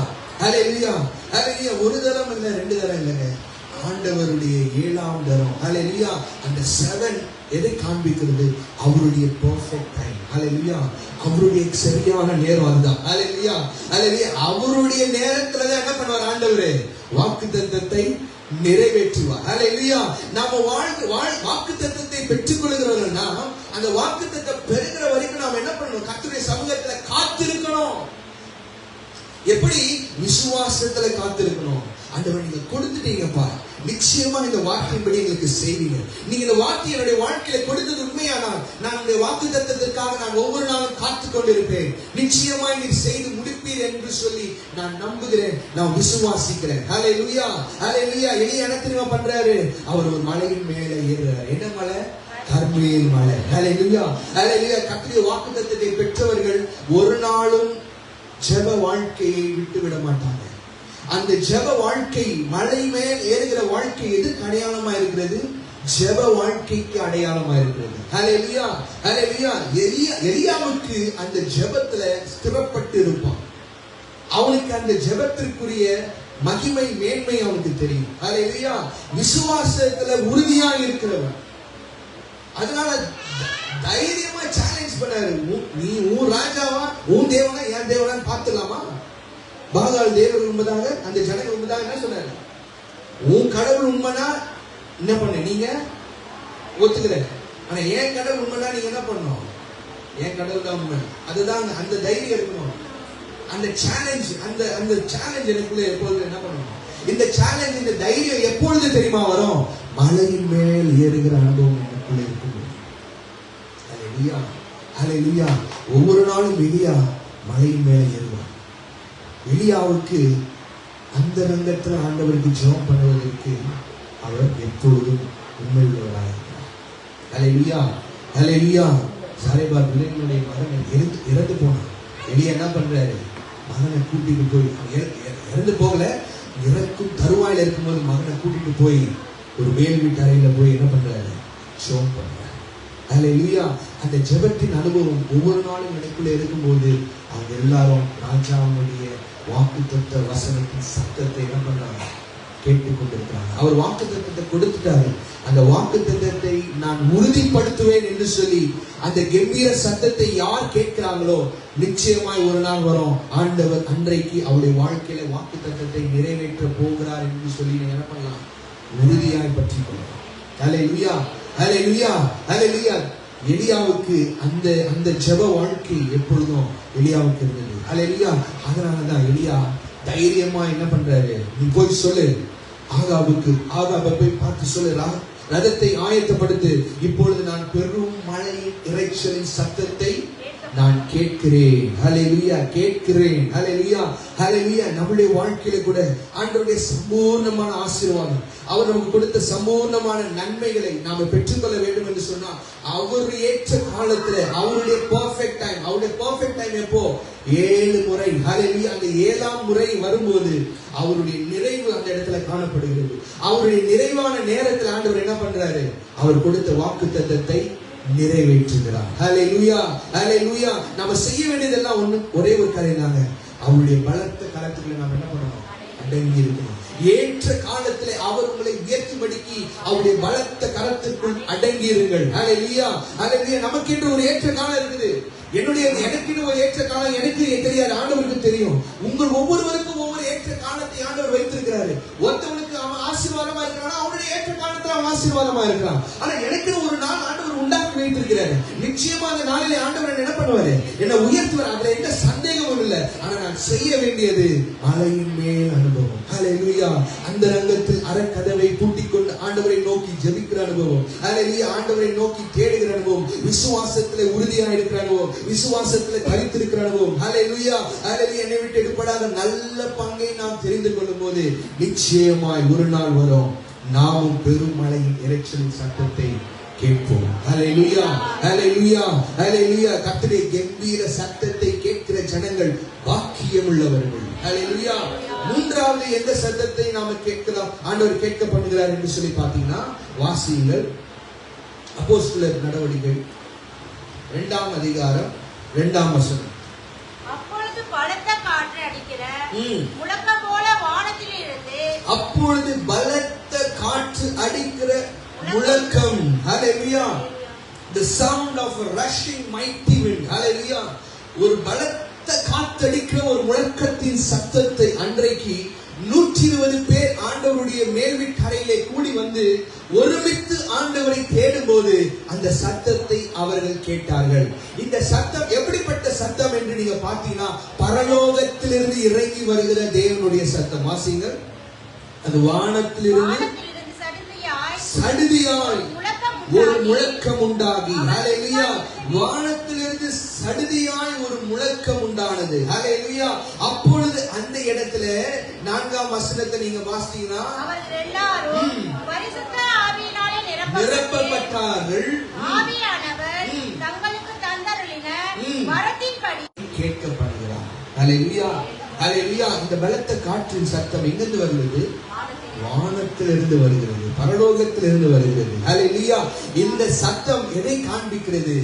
ஹல்லேலூயா. ஹல்லேலூயா. ஒரு தரம் இல்ல, 2 தரம் இல்லைங்க, ஆண்டவருடைய 7ஆம் தரம். ஹல்லேலூயா. அந்த 7 எதை காண்பிக்கிறது? அவருடைய பெர்ஃபெக்ட் டைம். ஹல்லேலூயா. அவருடைய சரியான நேரம் அதுதான். ஹல்லேலூயா. ஹல்லேலூயா. அவருடைய நேரத்துல தான் என்ன பண்ணுவார் ஆண்டவரே? வாக்குத்தத்தத்தை நிறைவேற்றுவார். ஹல்லேலூயா. நாம வாக்குத்தத்தத்தை பெற்றுக் கொள்கிறவர்கள்னா, அந்த வாக்குத்தத்தம் பெறுகிற வரைக்கும் நாம என்ன பண்ணணும்? கர்த்தருடைய சமூகத்துல காத்திருக்கணும். எப்படி? விசுவாசத்துல காத்திருக்கணும். ஆண்டவர் நீங்க கொடுத்துட்டீங்கப்பா, நிச்சயமா இந்த வார்த்தையின்படி எங்களுக்கு செய்வீங்க. நீங்க இந்த வார்த்தை என்னுடைய வாழ்க்கையில கொடுத்தது உண்மையானால் நான் இந்த வாக்குத்தத்தத்திற்காக நான் ஒவ்வொரு நாளும் காத்துக் கொண்டிருப்பேன். நிச்சயமா நீ செய்து முடிப்பீர் என்று சொல்லி நான் நம்புகிறேன், நான் விசுவாசிக்கிறேன். ஹல்லேலூயா, ஹல்லேலூயா. எலியா என்ன தெரியுமா பண்றாரு? அவர் ஒரு மலையின் மேல ஏறுறாரு. என்ன மலை? கர்மேல் மலை. ஹல்லேலூயா, ஹல்லேலூயா. கர்த்தருடைய வாக்குத்தத்தத்தை பெற்றவர்கள் ஒரு நாளும் ஜெப வாழ்க்கையை விட்டு விட மாட்டாங்க. அந்த ஜெப வாழ்க்கை, மலை மேல் ஏறுகிற வாழ்க்கை எதுக்கு அடையாளமா இருக்கிறது? ஜெப வாழ்க்கைக்கு அடையாளமா இருக்கிறது. ஹல்லேலூயா, ஹல்லேலூயா. எலியாவுக்கு அந்த ஜெபத்துல ஸ்திரப்பட்டு இருப்பான். அவனுக்கு அந்த ஜெபத்திற்குரிய மகிமை மேன்மை அவனுக்கு தெரியும். ஹல்லேலூயா. விசுவாசத்துல உறுதியா இருக்கிறவன். அதனால தைரியமா சேலஞ்ச் பண்ணாரு. நீ உன் ராஜாவா, உன் தேவனா, என் தேவனான்னு பார்த்துலாமா? பாகால் தேவர் உண்மைதாக, அந்த ஜனங்கள் உண்மைதாக என்ன சொன்னாரு? உன் கடவுள் உண்மைனா என்ன பண்ண நீங்க ஒத்துக்கிற, ஆனா என் கடவுள் உண்மைனா நீங்க என்ன பண்ணணும்? என் கடவுள் தான் உண்மை. அதுதான் அந்த தைரியம் இருக்கணும். அந்த சேலஞ்ச், அந்த சேலஞ்ச் எனக்குள்ள எப்பொழுது என்ன பண்ணணும்? இந்த சேலஞ்ச், இந்த தைரியம் எப்பொழுது தெரியுமா வரும்? மலையின் மேல் ஏறுகிற அனுபவம் எனக்குள்ள இருக்கும். ஹல்லேலூயா, ஹல்லேலூயா. ஒவ்வொரு நாளும் எலியா மலையின் மேல ஏறுவார். எலியாவுக்கு அந்த ரங்கத்தில் ஆண்டவருக்கு ஜெபம் பண்ணுவதற்கு அவர் எப்பொழுதும் உண்மை உள்ளவராக இருக்கிறார். ஹல்லேலூயா, ஹல்லேலூயா. சாரேபாத் விளைவினுடைய மகன் இறந்து போனான். எலியா என்ன பண்றாரு? மகனை கூட்டிட்டு போய், இறந்து போகல, இறக்கும் தருவாயில இருக்கும்போது மகனை கூட்டிட்டு போய் ஒரு மேல் வீட்டு அறையில போய் என்ன பண்றாரு? ஜெபம் பண்றாரு. ஹல்லேலூயா. அந்த ஜெபத்தின் அனுபவம் ஒவ்வொரு நாளும் எனக்குள்ள இருக்கும்போது அவங்க எல்லாரும் ராஜாவுடைய வாக்குத்தத்த வசனத்தின் சத்தத்தை என்ன பண்றாங்க? கேட்டுக்கொண்டிருக்கிறாங்க. அவர் வாக்குத்தத்தத்தை கொடுத்துட்டாரு. அந்த வாக்குத்தத்தத்தை நான் உறுதிப்படுத்துவேன் என்று சொல்லி அந்த கம்பீர சத்தத்தை யார் கேட்கிறாங்களோ நிச்சயமாய் ஒரு நாள் வரும், ஆண்டவர் அன்றைக்கு அவருடைய வாழ்க்கையில வாக்குத்தத்தத்தை நிறைவேற்ற போகிறார் என்று சொல்லி என்ன பண்ணலாம்? உறுதியாய் பற்றி கொள்ளலாம். ஹல்லேலூயா, ஹல்லேலூயா, ஹல்லேலூயா. எலியாவுக்கு அந்த ஜெப வாழ்க்கை எப்பொழுதும் எலியாவுக்கு இருந்தது. ஹல்லேலூயா. அதனாலதான் எலியா தைரியமா என்ன பண்றாரு? நீ போய் சொல்லு ஆகாபை போய் பார்த்து சொல்லு, ரதத்தை ஆயத்தப்படுத்து, இப்பொழுது நான் பெரும் மழை இரைச்சலின் சத்தத்தை நான் கேட்கிறேன். ஹல்லேலூயா, கேட்கிறேன். ஹல்லேலூயா, ஹல்லேலூயா. நம்முடைய வாழ்க்கையில கூட ஆண்டவருடைய சம்பூர்ணமான ஆசீர்வாதம், அவர் நமக்கு கொடுத்த சம்பூர்ணமான நன்மைகளை நாம பெற்றுக்கொள்ள வேண்டும் என்று சொன்னால் அவர் ஏற்ற காலத்துல அவருடைய பெர்ஃபெக்ட் டைம், அவருடைய பெர்ஃபெக்ட் டைம் எப்போ? 7 முறை. ஹல்லேலூயா. அந்த 7ஆம் முறை வரும்போது அவருடைய நிறைவு அந்த இடத்துல காணப்படுகிறது. அவருடைய நிறைவான நேரத்தில் ஆண்டவர் என்ன பண்றாரு? அவர் கொடுத்த வாக்குத்தத்தத்தை நிறைவேற்றுகிறார். ஹல்லேலூயா, ஹல்லேலூயா. நம்ம செய்ய வேண்டியதெல்லாம் ஒரே ஒரு காரியம் தாங்க. அவருடைய பலத்த கரத்துக்குள்ள நாம என்ன பண்ணணும்? அடங்கி இருக்கணும். ஏற்ற காலத்திலே அவர் உங்களை உயர்த்தும்படிக்கு அவருடைய பலத்த கரத்திற்குள் அடங்கி இருங்கள். ஹல்லேலூயா, ஹல்லேலூயா. நமக்கு என்று ஒரு ஏற்ற காலம் இருக்குது. எனக்கு ஒரு ஏற்ற காலம் எனக்கு தெரியாது, ஆண்டவருக்கு தெரியும். உங்கள் ஒவ்வொருவருக்கும் ஒவ்வொரு ஏற்ற காலத்தை ஆண்டவர் வைத்திருக்கிறாரு. ஒருத்தவனுக்கு அவன் ஆசீர்வாதமா இருக்கிறான், அவனுடைய ஏற்ற காலத்துல அவன் ஆசீர்வாதமா இருக்கிறான். ஆனா எனக்கு ஒரு நாள் ஆண்டவர் உண்டாக்கி வைத்திருக்கிறாரு. நிச்சயமா அந்த நாளிலே ஆண்டவர் என்ன பண்ணுவாரு? என்ன உயர்த்துவார். அதுல எந்த சந்தேகமும் இல்லை. ஆனா நான் செய்ய வேண்டியது மலையின் மேல் அனுபவம். ஹல்லேலூயா. அந்த ரங்கத்தில் அறக்கதவை பூட்டிக் கொண்டு ஆண்டவரை நோக்கி ஜெபிக்கிற அனுபவம். ஹல்லேலூயா. ஆண்டவரை நோக்கி தேடுகிற அனுபவம். விசுவாசத்துல உறுதியா இருக்கிற அனுபவம், விசுவாசத்துல கரித்திருக்கிற அனுபவம். ஹல்லேலூயா, ஹல்லேலூயா. என்னை விட்டு எடுப்படாத நல்ல பங்கை நாம் தெரிந்து கொள்ளும் போது நிச்சயமாய் ஒரு நாள் வரும், நாமும் பெருமழையின் இரைச்சலின் சத்தத்தை கேட்போம். ஹல்லேலூயா, ஹல்லேலூயா, ஹல்லேலூயா. கர்த்தருடைய கம்பீர சத்தத்தை கேட்கிற ஜனங்கள் பாக்கியம் உள்ளவர்கள். ஹல்லேலூயா. மூன்றாவது எந்த சத்தத்தை நாம கேட்கலாம், ஆண்டவர் கேட்க பண்ணுகிறார் என்று சொல்லி பார்த்தீங்கன்னா, வாசியுங்கள் அப்போஸ்தலர் நடவடிக்கைகள் 2ஆம் அதிகாரம் 2ஆம் வசனம். அப்பொழுது பலத்த காற்று அடிக்கிற முழக்கம் போல வானத்தில் இருந்து, அப்பொழுது பலத்த காற்று அடிக்கிற முழக்கம். ஹல்லேலூயா. The sound of a rushing mighty wind. ஹல்லேலூயா. ஒரு பலத்த காற்றடிக்கிற ஒரு முழக்கத்தின் சத்தத்தை அன்றைக்கு 120 பேர் ஆண்டவருடைய மேல் வீட்டறையிலே கூடி வந்து ஒருமித்து ஆண்டவரை தேடும் போது அந்த சத்தத்தை அவர்கள் கேட்டார்கள். இந்த சத்தம் எப்படிப்பட்ட சத்தம் என்று நீங்க பார்த்தீங்கன்னா, பரலோகத்திலிருந்து இறங்கி வருகிற தேவனுடைய சத்தம். வாசிங்கள். அது வானத்திலிருந்து சடுதியாய் ஒரு முழக்கம் உண்டாகி, ஹல்லேலூயா, வானத்திலிருந்து சடுதியாய் ஒரு முழக்கம் உண்டானது. ஹல்லேலூயா. அப்பொழுது அந்த இடத்துல 4ஆம் வசனத்தை நீங்க வாசித்தீங்கன்னா, அவர்கள் எல்லாரும் பரிசுத்த ஆவியினாலே நிரப்பப்பட்டார்கள். ஆவியானவர் தங்களுக்கு தந்தருளின வரத்தின்படி கேட்கப்படுகிறார். ஹல்லேலூயா, ஹல்லேலூயா. இந்த பலத்த காற்றின் சத்தம் எங்கிருந்து வருகிறது? வானத்திலிருந்து வருகிறது, பரலோகத்திலிருந்து வருகிறது. ஹல்லேலூயா. இந்த சத்தம் எதை காண்பிக்கிறது?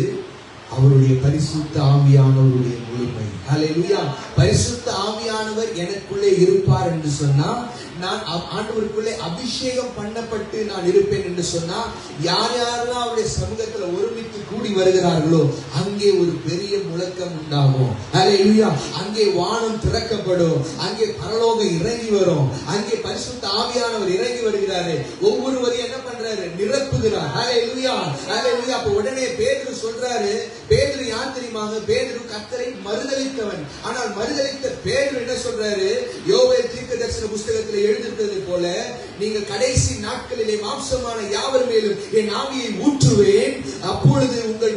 அவருடைய பரிசுத்த ஆவியானவருடைய முழுமை. ஹல்லேலூயா. பரிசுத்த ஆவியானவர் எனக்குள்ளே இருப்பார் என்று சொன்னா, நான் ஆண்டவருக்குள்ளே அபிஷேகம் பண்ணப்பட்டு நான் இருப்பேன் என்று சொன்னா, யார் யாரெல்லாம் அவருடைய சமூகத்துல ஒருமித்து கூடி வருகிறார்களோ அங்கே ஒரு பெரிய முழக்கம் உண்டாகும். ஹல்லேலூயா. அங்கே வானம் திறக்கப்படும், அங்கே பரலோகம் இறங்கி வரும், அங்கே பரிசுத்த ஆவியானவர் இறங்கி வருகிறாரு. ஒவ்வொருவரையும் என்ன பண்றாரு? நிரப்புகிறார். ஹல்லேலூயா, ஹல்லேலூயா. அப்ப உடனே பேதுரு சொல்றாரு, பேதுரு யார் தெரியுமாங்க? பேதுரு கர்த்தரை மறுதலித்தவன். ஆனால் மறுதலித்த பேதுரு என்ன சொல்றாரு? யோவேல் தீர்க்கதரிசன புத்தகத்தில் எழுதியிருக்கிறது போல, நீங்கள் கடைசி நாட்களிலே மாம்சமான யாவர் மேலும் என் ஆவியை ஊற்றுவேன், அப்பொழுது உங்கள்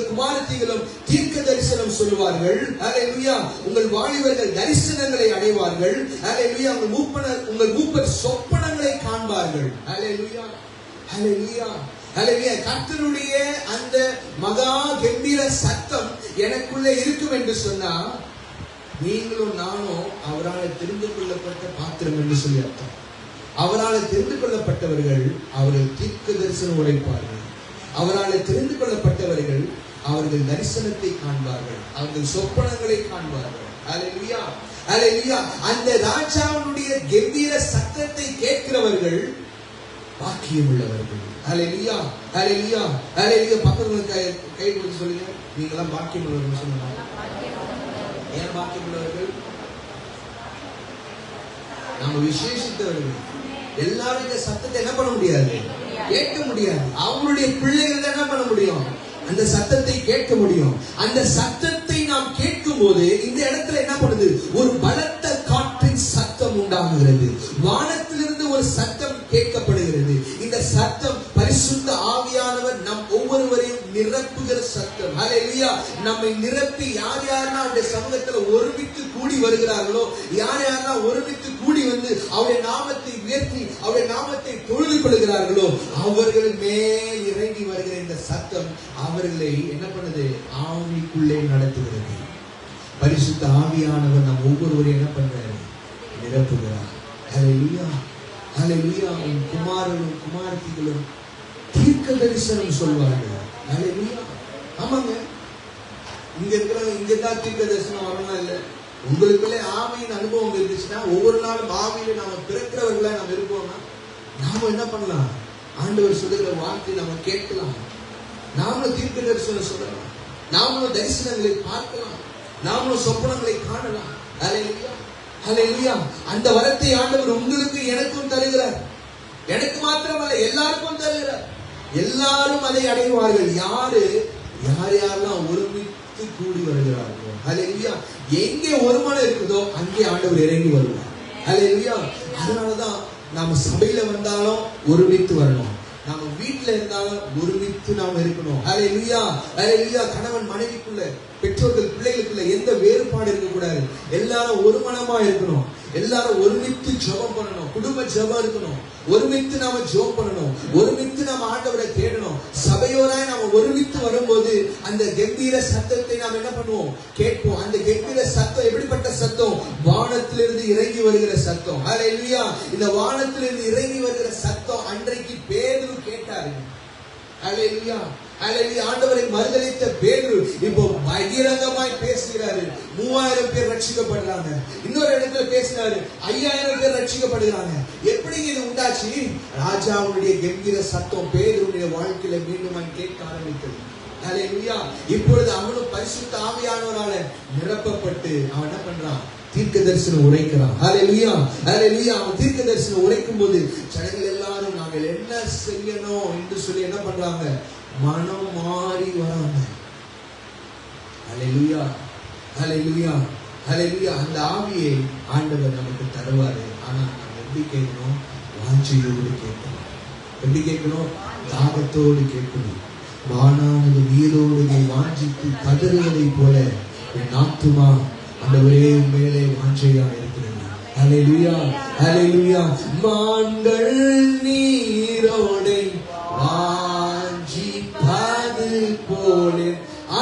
குமாரத்திகளும் தீர்க்க தரிசனம் சொல்வார்கள். ஹல்லேலூயா. உங்கள் வாலிபர்கள் தரிசனங்களை அடைவார்கள். ஹல்லேலூயா. உங்கள் மூப்பர் சொப்பனங்களை காண்பார்கள். ஹல்லேலூயா, ஹல்லேலூயா, ஹல்லேலூயா. கர்த்தருடைய அந்த மகா கம்பீர சத்தம் எனக்குள்ளே இருக்கும் என்று சொன்னா, நீங்களும் நானும் அவரால் தெரிந்து கொள்ளப்பட்ட பாத்திரம் என்று சொல்லி அர்த்தம். அவரால் தெரிந்து கொள்ளப்பட்டவர்கள் அவர்கள் தீர்க்க தரிசனம் உரைப்பார்கள். அவரால் தெரிந்து கொள்ளப்பட்டவர்கள் அவர்கள் தரிசனத்தை காண்பார்கள், அவர்கள் சொப்பனங்களை காண்பார்கள். ஹல்லேலூயா, ஹல்லேலூயா. அந்த ராஜாவுடைய கம்பீர சத்தத்தை கேட்கிறவர்கள் பாக்கியம் உள்ளவர்கள். ஹல்லேலூயா, ஹல்லேலூயா, ஹல்லேலூயா. பக்கத்துல கை கொடுத்து சொல்லுங்க, நீங்க எல்லாம் பாக்கியம் உள்ளவர்கள் சொல்லுங்க. ஏன் பாக்கியம் உள்ளவர்கள்? நம்ம விசேஷித்தவர்கள். எல்லாரும் இந்த சத்தத்தை என்ன பண்ண முடியாது? கேட்க முடியாது. அவங்களுடைய பிள்ளைகள் என்ன பண்ண முடியும்? அந்த சத்தத்தை கேட்க முடியும். அந்த சத்தத்தை நாம் கேட்கும் போது இந்த இடத்துல என்ன பண்ணுது? ஒரு பலத்த காற்றின் சத்தம் உண்டாகுகிறது. வானத்திலிருந்து ஒரு சத்தம் கேட்கப்படுகிறது. இந்த சத்தம் பரிசுத்த ஆவியானவர் நம் ஒவ்வொருவரையும் நிரப்புகிற சத்தம். ஹல்லேலூயா. நம்மை நிரப்பி யார் யாரெல்லாம் அவருடைய சமூகத்துல ஒருமித்து கூடி வருகிறார்களோ, யார் யாரெல்லாம் ஒருமித்து கூடி வந்து அவருடைய நாமத்தை உயர்த்தி அவருடைய நாமத்தை தொழுது கொள்கிறார்களோ, அவர்கள் மேல் இறங்கி வருகிற இந்த சத்தம் அவர்களை என்ன பண்ணுது? ஆவிக்குள்ளே நடத்துகிறது. பரிசுத்த ஆவியானவர் நம் ஒவ்வொருவரையும் என்ன பண்றாரு? நிரப்புகிறார். ஹல்லேலூயா, ஹல்லேலூயா. உன் குமாரனும் குமாரத்திகளும் தீர்க்க தரிசனம் சொல்வார்கள். ஹல்லேலூயா. ஆமாங்க, இங்க தான் தீர்க்க தரிசனம் வரணும் இல்ல. உங்களுக்குள்ளே ஆவியின் அனுபவம் இருந்துச்சுன்னா, ஒவ்வொரு நாளும் ஆவியில நாம பிறக்கிறவர்களா நாம இருப்போம்னா, நாம என்ன பண்ணலாம்? ஆண்டவர் சொல்லுகிற வார்த்தை நாம கேட்கலாம். நாமளும் தீர்க்க தரிசனம் சொல்லலாம், நாமளும் தரிசனங்களை பார்க்கலாம், நாமளும் சொப்பனங்களை காணலாம். ஹல்லேலூயா, ஹல்லேலூயா. அந்த வரத்தை ஆண்டவர் உங்களுக்கு எனக்கும் தருகிறார். எனக்கு மாத்திரமல்ல, எல்லாருக்கும் தருகிறார். எல்லாரும் அதை அடைவார்கள். யாரெல்லாம் ஒருமித்து கூடி வருகிறார்களோ. ஹல்லேலூயா. எங்கே ஒருமனம் இருக்குதோ அங்கே ஆண்டவர் இறங்கி வருவார். ஹல்லேலூயா. அதனாலதான் நாம சபையில வந்தாலும் ஒருமித்து வரணும், நாம வீட்டுல இருந்தாலும் ஒருமித்து நாம இருக்கணும். ஹல்லேலூயா, ஹல்லேலூயா. கணவன் மனைவிக்குள்ள, பெற்றோர்கள் பிள்ளைகளுக்குள்ள எந்த வேறுபாடு இருக்கக்கூடாது. எல்லாரும் ஒரு மனமா இருக்கணும். எல்லாரும் ஒருமித்து ஜெபம் பண்ணணும். குடும்ப ஜெபம் இருக்கணும். ஒருமித்து நாம ஜெபம் பண்ணணும். ஒருமித்து நாம ஆண்டவரை தேடணும். சபையோராய் நாம ஒருமித்து வரும்போது அந்த கம்பீர சத்தத்தை நாம் என்ன பண்ணுவோம்? கேட்போம். அந்த கம்பீர சத்தம் எப்படிப்பட்ட சத்தம்? வானத்திலிருந்து இறங்கி வருகிற சத்தம். ஹல்லேலூயா. இந்த வானத்திலிருந்து இறங்கி வருகிற சத்தம் அன்றைக்கு பேதுரு கேட்டாரு. ஹல்லேலூயா, ஹல்லேலூயா. ஆண்டவரை மறுதலித்த பேதுரு இப்போ பகிரங்கமாய் பேசுகிறாரு. 3000 பேர் ரட்சிக்கப்படுறாங்க. இன்னொரு இடத்துல பேசினாரு, 5000 பேர் ரட்சிக்கப்படுகிறாங்க. எப்படி இது உண்டாச்சு? ராஜாவுடைய கம்பீர சத்தம் பேதுருடைய வாழ்க்கையில மீண்டும் கேட்க ஆரம்பித்தது. ஹல்லேலூயா. இப்பொழுது அவனும் பரிசுத்த ஆவியானவரால நிரப்பப்பட்டு அவன் என்ன பண்றான்? தீர்க்க தரிசனம் உரைக்கிறான். ஹல்லேலூயா, ஹல்லேலூயா. அவன் தீர்க்க தரிசனம் உரைக்கும் போது ஜனங்கள் எல்லாரும் நாங்கள் என்ன செய்யணும் என்று சொல்லி என்ன பண்றாங்க? மனம் மாறி வராங்க. ஹல்லேலூயா, ஹல்லேலூயா, ஹல்லேலூயா. அந்த ஆவியை ஆண்டவர் நமக்கு தருவாரு. ஆனா நம்ம எப்படி கேட்கணும்? வாஞ்சையோடு கேட்கணும். எப்படி கேட்கணும்? தாகத்தோடு கேட்கணும். வானானது நீரோடு நீ வாஞ்சித்து கதறுவதை போல என் ஆத்துமா ஆண்டவரே மேலே வாஞ்சையா இருக்கிறது. ஹல்லேலூயா, ஹல்லேலூயா. மான்கள் நீரோடு வாஞ்சிப்பது போல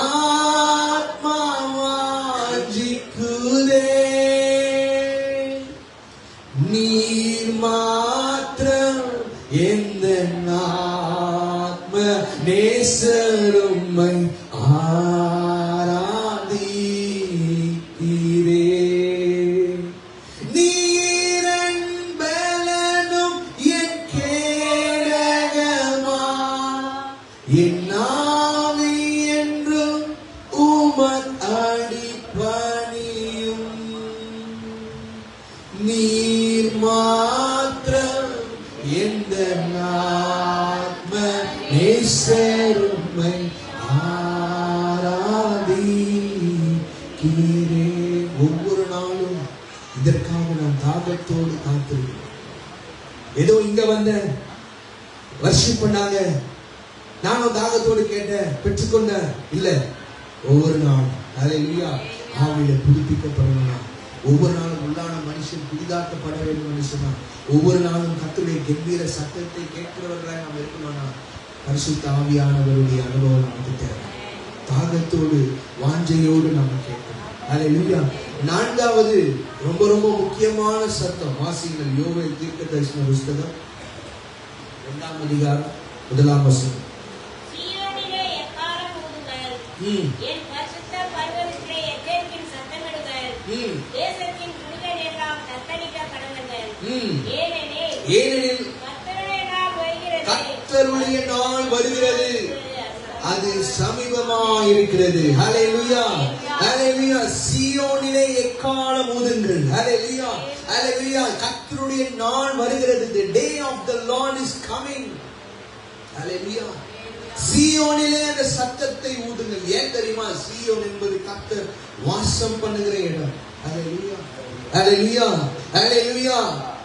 ஆத்மா வாஞ்சிக்குதே. நீர் மாத்திரம் எந்த ஆத்ம நேசரும்மை ஆராதிக்கிறே. நீரன் பலனும் என் கேடகமா, என் ஆவி என்றும் உமர் அடிபணியும். நீர் மாத்திரம் எந்த ஆத்ம நேசரும்மை ஆராதிக்கிறேன். ஒவ்வொரு நாளும் இதற்காக நான் தாகத்தோடு காத்திருக்கிறேன். ஏதோ இங்க வந்த வர்ஷிப் பண்ணாங்க, நானும் தாகத்தோடு கேட்டேன், பெற்றுக்கொண்ட இல்ல. ஒவ்வொரு நாளும் ஹல்லேலூயா ஆவியில புதுப்பிக்கப்படணும். ஒவ்வொரு நாளும் உள்ளான மனுஷன் புதிதாக்கப்பட வேண்டும் சொன்னா, ஒவ்வொரு நாளும் கர்த்தருடைய கம்பீர சத்தத்தை கேட்கிறவர்களாக நாம் இருக்கணும்னா பரிசுத்த ஆவியானவருடைய அனுபவம் நமக்கு தேவை. தாகத்தோடு வாஞ்சையோடு நம்ம கேட்கணும். ஹல்லேலூயா. நான்காவது ரொம்ப ரொம்ப முக்கியமான சத்தம் வாசிங்கள். யோவேல் தீர்க்கதரிசன புத்தகம் 2ஆம் அதிகாரம் 1ஆம் வசனம். சீயோனிலே எக்காளம் ஊதுங்கள், என் பரிசுத்த பர்வதத்திலே எச்சரிப்பின் சத்தமிடுங்கள், தேசத்தின் குடிகள் எல்லாம் தத்தளிக்க கடவுங்கள். ஏனெனில் கர்த்தருடைய நாள் வருகிறது, அது சமீபமாய் இருக்கிறது. ஹல்லேலூயா, ஹல்லேலூயா. சீயோனிலே எக்காளம் ஊதுங்கள். ஹல்லேலூயா, ஹல்லேலூயா. கர்த்தருடைய நாள் வருகிறது. The day of the Lord is coming. ஹல்லேலூயா. சீயோனிலே அந்த சத்தத்தை ஊதுங்கள். ஏன் தெரியுமா? சீயோன் என்பது கர்த்தர் வாசம் பண்ணுகிற இடம். ஹல்லேலூயா, ஹல்லேலூயா, ஹல்லேலூயா.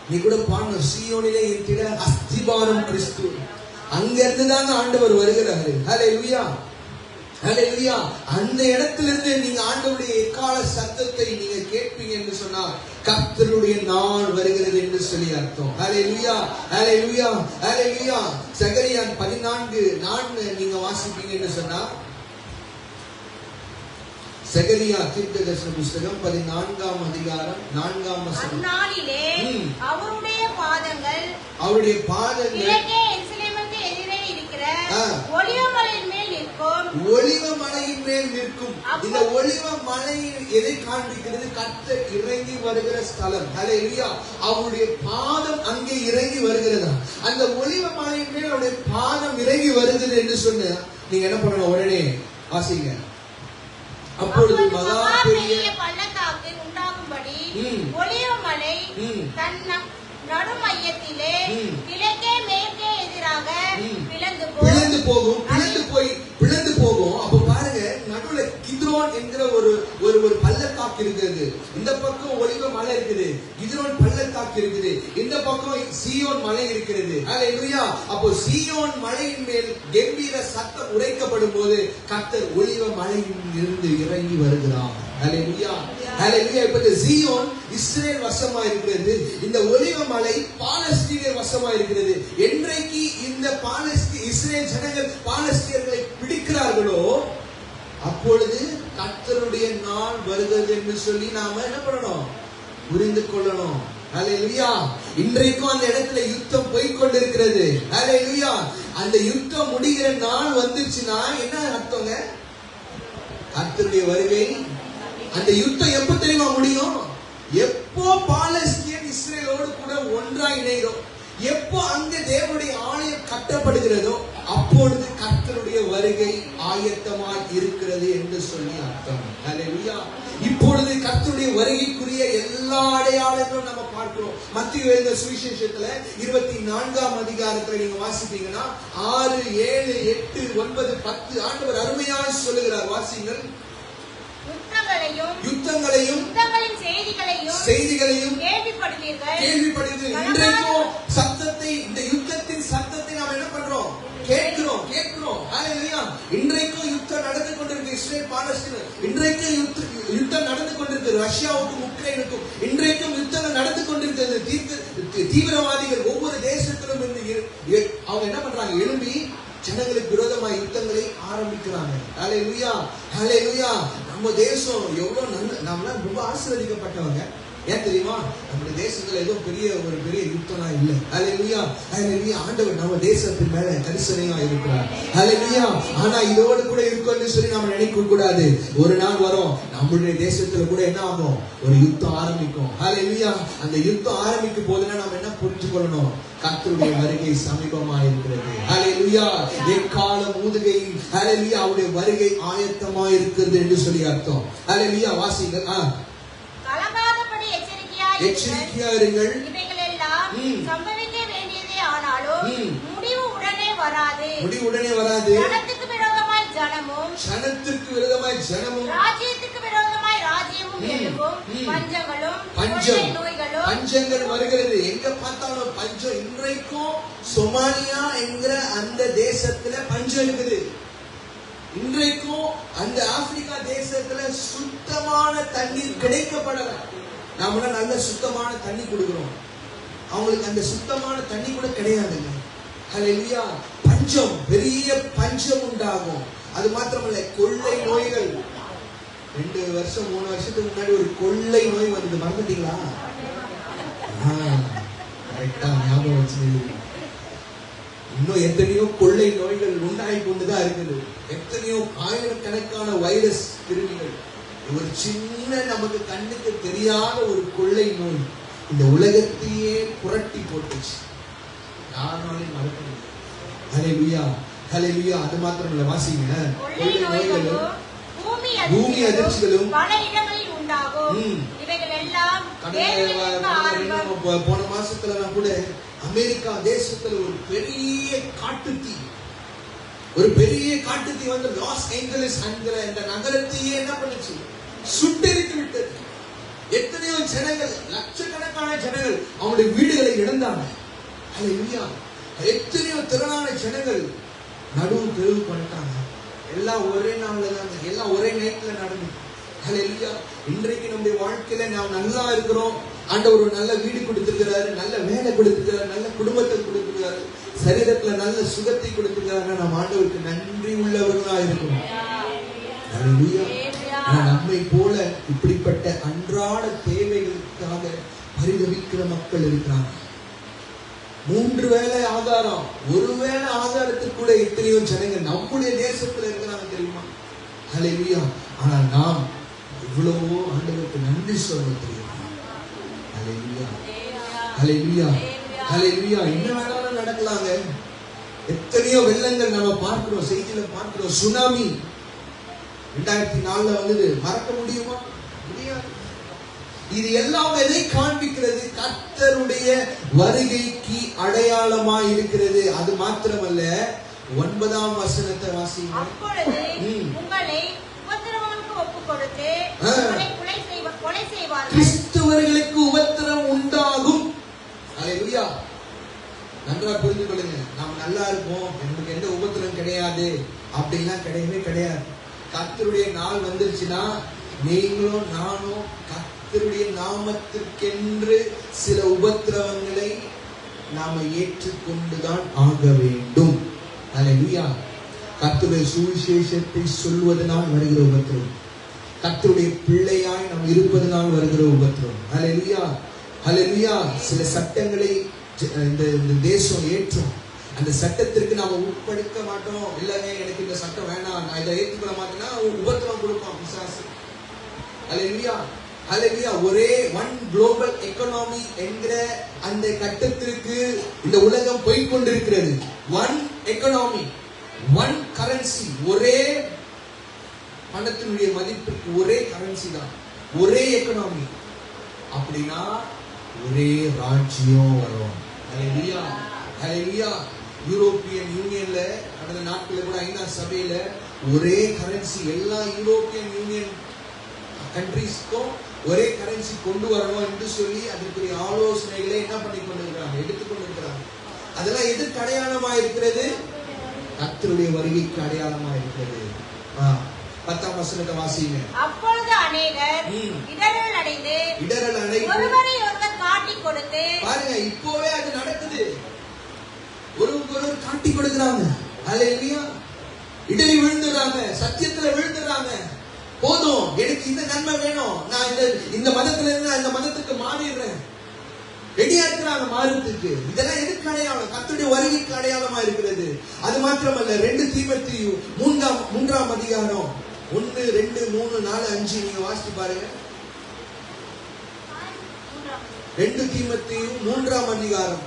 நீ கூட பாடணும், சீயோனிலே இருக்கிற அஸ்திபாரம் கிறிஸ்து. அங்க இருந்து தாங்க ஆண்டவர் வருகிறாரு. ஹல்லேலூயா, ஹல்லேலூயா. அந்த இடத்திலிருந்து நீங்க ஆண்டவருடைய எக்கால சத்தத்தை நீங்க கேட்பீங்க என்று சொன்னால் கர்த்தருடைய நாள் வருகிறது என்று சொல்லி அர்த்தம். ஹல்லேலூயா, ஹல்லேலூயா, ஹல்லேலூயா. சகரியா 14:4 நீங்க வாசிப்பீங்க என்று சொன்னா, சகரியா தீர்க்கதரிசன புத்தகம் 14ஆம் அதிகாரம் 4ஆம் வசனம். அந்நாளிலே அவருடைய பாதங்கள் கிழக்கே எருசலேமுக்கு எதிரே இருக்கிற ஒலிவ மலையின் மேல் நிற்கும். ஒலிவ மலையின் மேல் நிற்கும். இந்த ஒலிவ மலை எதை காண்பிக்கிறது? கர்த்தர் இறங்கி வருகிற ஸ்தலம். ஹல்லேலூயா. அவருடைய பாதம் அங்கே இறங்கி வருகிறதா? அந்த ஒலிவ மலையின் மேல் அவருடைய பாதம் இறங்கி வருகிறது என்று சொன்ன நீங்க என்ன பண்ணணும்? உடனே வாசிங்க. அப்பொழுது மகா பெரிய பள்ளத்தாக்கு உண்டாகும்படி ஒலிவ மலை தன் நடு மையத்திலே கிழக்கே மேற்கே எதிராக பிளந்து போகும். அப்ப பாருங்க, நடுவுல கித்ரோன் என்கிற ஒரு பள்ளத்தாக்கு இருக்கிறது. இந்த பக்கம் ஒலிவ மலை இருக்குது, கித்ரோன் பள்ளத்தாக்கு இருக்குது. இந்த பக்கம் சீயோன் மலை இருக்கிறது. ஹல்லேலூயா. அப்போ சீயோன் மலையின் மேல் கம்பீர சத்தம் உரைக்கப்படும் போது கர்த்தர் ஒலிவ மலையில் இருந்து இறங்கி வருகிறார். ஹல்லேலூயா, ஹல்லேலூயா. இப்ப இந்த சீயோன் இஸ்ரேல் வசமா இருக்கிறது, இந்த ஒலிவ மலை பாலஸ்தீனியர் வசமா இருக்கிறது. என்றைக்கு இந்த இஸ்ரேல் ஜனங்கள் பாலஸ்தீனர்களை பிடிக்கிறார்களோ அப்பொழுது கர்த்தருடைய நாள் வருகிறது என்று சொல்லி நாம என்ன பண்ணணும்? புரிந்து கொள்ளணும். ஹல்லேலூயா. இன்றைக்கும் அந்த இடத்துல யுத்தம் போய் கொண்டிருக்கிறது. ஹல்லேலூயா. அந்த யுத்தம் முடிகிற நாள் வந்துச்சுன்னா என்ன அர்த்தங்க? கர்த்தருடைய வருகை. அந்த யுத்தம் எப்ப தெரியுமா முடியும்? எப்போ பாலஸ்தீன் இஸ்ரேலோடு கூட ஒன்றாய் இணைகிறோம், எப்போ அங்க தேவனுடைய ஆலயம் கட்டப்படுகிறதோ அப்பொழுது கர்த்தருடைய வருகை ஆயத்தமாய் இருக்கிறது என்று சொல்லி அர்த்தம். ஹல்லேலூயா. இப்பொழுது கர்த்தருடைய வருகைக்குரிய எல்லா அடையாளங்களும் நம்ம பார்க்கிறோம். மத்தேயு எழுதின சுவிசேஷத்துல 24ஆம் அதிகாரத்துல நீங்க வாசிப்பீங்கன்னா 6, 7, 8, 9, 10 ஆண்டவர் அருமையாய் சொல்லுகிறார். வாசிங்கள். யுத்தங்களையும் செய்திகளையும் கேள்விப்படுவீர்கள். இன்றைக்கும் சத்தத்தை, இந்த யுத்தத்தின் சத்தத்தை நாம் என்ன பண்றோம்? கேட்கிறோம். ஹல்லேலூயா. இன்றைக்கும் யுத்தம் நடந்து கொண்டிருக்கு. இஸ்ரேல் பாலஸ்தீன இன்றைக்கும் யுத்தம் நடந்து கொண்டிருக்கு. ரஷ்யாவுக்கும் உக்ரைனுக்கும் இன்றைக்கும் யுத்தங்கள் நடந்து கொண்டிருக்கிறது. தீவிரவாதிகள் ஒவ்வொரு தேசத்திலும் இருந்து அவங்க என்ன பண்றாங்க? எழும்பி ஜனங்களுக்கு விரோதமாக யுத்தங்களை ஆரம்பிக்கிறாங்க. ஹல்லேலூயா. ஹல்லேலூயா. நம்ம தேசம் எவ்வளவு நாம ரொம்ப ஆசீர்வதிக்கப்பட்டவங்க. ஏன் தெரியுமா? நம்முடைய தேசத்துல ஏதோ ஒரு பெரிய யுத்தம்லாம் இல்லை. ஹல்லேலூயா. ஹல்லேலூயா. ஆண்டவர் நம்ம தேசத்தின் மேல கரிசனையா இருக்கிறார். ஹல்லேலூயா. ஆனா இதோடு கூட இருக்கும்னு சொல்லி நாம நினைக்க கூடாது. ஒரு நாள் வரும், நம்முடைய தேசத்துல கூட என்ன ஆகும்? ஒரு யுத்தம் ஆரம்பிக்கும். ஹல்லேலூயா. அந்த யுத்தம் ஆரம்பிக்கும் போதுன்னா நாம என்ன புரிஞ்சு கொள்ளணும்? கர்த்தருடைய வருகை சமீபமா இருக்கிறது. ஹல்லேலூயா. எக்காலம் ஊதுகை. ஹல்லேலூயா. அவருடைய வருகை ஆயத்தமா இருக்கிறது என்று சொல்லி அர்த்தம். ஹல்லேலூயா. வாசிங்க. எச்சரிக்கையா இருங்கள். இவைகள் எல்லாம் சம்பவிக்க வேண்டியதே, ஆனாலும் முடிவு உடனே வராது. ஜனத்துக்கு விரோதமாய் ஜனமும் ராஜ்யத்துக்கு விரோதமாய் ராஜ்யமும் எழும்பும். பஞ்சங்கள் வருகிறது. எங்க பார்த்தாலும் பஞ்சம். இன்றைக்கும் சொமாலியா என்கிற அந்த தேசத்துல பஞ்சம் இருக்குது. இன்றைக்கும் அந்த ஆப்பிரிக்கா தேசத்துல சுத்தமான தண்ணீர் கிடைக்கப்படல. நாம நல்ல சுத்தமான தண்ணி கொடுக்கிறோம், அவங்களுக்கு அந்த சுத்தமான தண்ணி கூட கிடையாதுங்க. ஹல்லேலூயா. பஞ்சம், பெரிய பஞ்சம் உண்டாகும். அது மாத்திரமல்ல, கொள்ளை நோய்கள். 2 வருஷம் 3 வருஷத்துக்கு முன்னாடி ஒரு கொள்ளை நோய் வந்து மறந்துட்டீங்களா? கரெக்டா ஞாபகம் வச்சு. இன்னும் எத்தனையோ கொள்ளை நோய்கள் உண்டாகி கொண்டுதான் இருக்குது. எத்தனையோ ஆயிரக்கணக்கான வைரஸ் கிருமிகள். ஒரு சின்ன நமக்கு கண்ணுக்கு தெரியாத ஒரு கொள்ளை நோய் இந்த உலகத்தையே புரட்டி போட்டுச்சு. யாராலையும் மறக்க முடியாது. ஹல்லேலூயா. ஹல்லேலூயா. அது மாத்திரமல்ல, வாசிங்க. கொள்ளை நோய்களும் பூமி அதிர்ச்சிகளும் பல இடங்களில் உண்டாகும். இவைகள் எல்லாம் போன மாசத்துல நான் கூட அமெரிக்கா தேசத்துல ஒரு பெரிய காட்டுத்தீ வந்து லாஸ் ஏஞ்சலஸ் என்கிற இந்த நகரத்தையே என்ன பண்ணுச்சு? சுட்டெரித்து விட்டது. எத்தனையோ ஜனங்கள், லட்சக்கணக்கான ஜனங்கள் அவங்களுடைய வீடுகளை இழந்தாங்க. ஹல்லேலூயா. எத்தனையோ திரளான ஜனங்கள் நடுவு தெருவு பண்ணிட்டாங்க. எல்லாம் ஒரே நாள்ல தான், எல்லாம் ஒரே நைட்ல நடந்தது. ஹல்லேலூயா. இன்றைக்கு நம்முடைய வாழ்க்கையில நாம் நல்லா இருக்கிறோம். ஆண்டவர் ஒரு நல்ல வீடு கொடுத்திருக்கிறாரு, நல்ல வேலை கொடுத்திருக்கிறாரு, நல்ல குடும்பத்தை கொடுத்திருக்கிறாரு, சரீரத்துல நல்ல சுகத்தை கொடுத்திருக்கிறாரு. நாம் ஆண்டவருக்கு நன்றி உள்ளவர்களா இருக்கணும். ஹல்லேலூயா. நம்மை போல இப்படிப்பட்ட அன்றாட தேவைகளுக்காக பரிதவிக்கிற மக்கள் இருக்கிறாங்க. 3 வேளை ஆதாரம், 1 வேளை ஆதாரத்துக்கு கூட எத்தனையோ ஜனங்கள் நம்முடைய தேசத்துல இருக்கிறாங்க தெரியுமா? ஹல்லேலூயா. ஆனா நாம் இவ்வளவோ ஆண்டவருக்கு நன்றி சொல்ல தெரியும். ஹல்லேலூயா. ஹல்லேலூயா. ஹல்லேலூயா. என்ன வேணாலும் நடக்கலாங்க. எத்தனையோ வெள்ளங்கள் நம்ம பார்க்கிறோம், செய்தியில பார்க்கிறோம். சுனாமி 2004 வந்தது. மறக்க முடியுமா? முடியாது. இது எல்லாம் எதை காண்பிக்கிறது? கர்த்தருடைய வருகைக்கு அடையாளமா இருக்கிறது. அது மாத்திரமல்ல, 9ஆம் வசனத்தை வாசிங்க. அப்பொழுது உங்களை உபத்திரவங்களுக்கு ஒப்புக்கொடுத்து உங்களை கொலை செய்வார்கள். கிறிஸ்தவர்களுக்கு உபத்திரம் உண்டாகும். ஹல்லேலூயா. நன்றா புரிந்து கொள்ளுங்க. நாம் நல்லா இருப்போம், நமக்கு எந்த உபத்திரம் கிடையாது அப்படின்லாம் கிடையவே கிடையாது. கர்த்தருடைய நாள் வந்துருச்சுன்னா நீங்களும் நானும் கர்த்தருடைய நாமத்திற்கென்று சில உபத்திரவங்களை நாம ஏற்றுக்கொண்டுதான் ஆக வேண்டும். ஹல்லேலூயா. கர்த்தருடைய சுவிசேஷத்தை சொல்வதனால் வருகிற உபத்திரம், கர்த்தருடைய பிள்ளையாய் நாம் இருப்பதனால் வருகிற உபத்திரம். ஹல்லேலூயா. ஹல்லேலூயா. சில சட்டங்களை இந்த தேசம் ஏற்றும். அந்த சட்டத்திற்கு நாம உட்படுத்த மாட்டோம். இல்லைங்க, எனக்கு இந்த சட்டம் வேணாம், நான் இதை ஏற்றுக்கொள்ள மாட்டேன்னா உபத்திரம் கொடுப்பான் பிசாசு. ஹல்லேலூயா. ஹல்லேலூயா. ஒரே ஒன் குளோபல் எக்கனாமி என்கிற அந்த கட்டத்திற்கு இந்த உலகம் போய்கொண்டிருக்கிறது. One economy. ஒன் கரன்சி, ஒரே பணத்தினுடைய மதிப்பிற்கு ஒரே கரன்சி தான், ஒரே எக்கனாமி. அப்படின்னா ஒரே ராஜ்யம் வரும். ஹல்லேலூயா, ஹல்லேலூயா. யூரோப்பியன் யூனியன்ல கடந்த நாட்களில் கூட ஐநா சபையில ஒரே கரன்சி, எல்லா யூரோப்பியன் யூனியன் கண்ட்ரீஸ்க்கும் ஒரே கரன்சி கொண்டு வரணும் என்று சொல்லி அதற்குரிய ஆலோசனைகளை என்ன பண்ணி கொண்டிருக்கிறாங்க, எடுத்துக்கொண்டிருக்கிறாங்க. அதெல்லாம் எதுக்கு அடையாளமா இருக்கிறது? கர்த்தருடைய வருகைக்கு அடையாளமா இருக்கிறது. 10ஆம் வசனத்தை வாசிங்க. அப்பொழுது அநேகர் இடறல் அடைந்து ஒருவரை ஒருவர் காட்டிக் கொடுத்து, பாருங்க இப்போவே அது நடக்குது, ஒருவர் காட்டி கொடுக்கிறாங்க. ஹல்லேலூயா. இடறி விழுந்துறாங்க, சத்தியத்துல விழுந்துறாங்க. போதும், எனக்கு இந்த நன்மை வேணும், நான் இந்த மதத்துல இருந்து அந்த மதத்துக்கு மாறிடுறேன், ரெடியா இருக்கிறாங்க மாறுறதுக்கு. இதெல்லாம் எதுக்கு அடையாளம்? கர்த்தருடைய வருகைக்கு அடையாளமா இருக்கிறது. அது மாத்திரமல்ல, 2 தீமோத்தேயு 3ஆம் அதிகாரம் 1, 2, 3, 4, 5 நீங்க வாசித்து பாருங்க. 2 தீமோத்தேயு 3ஆம் அதிகாரம்.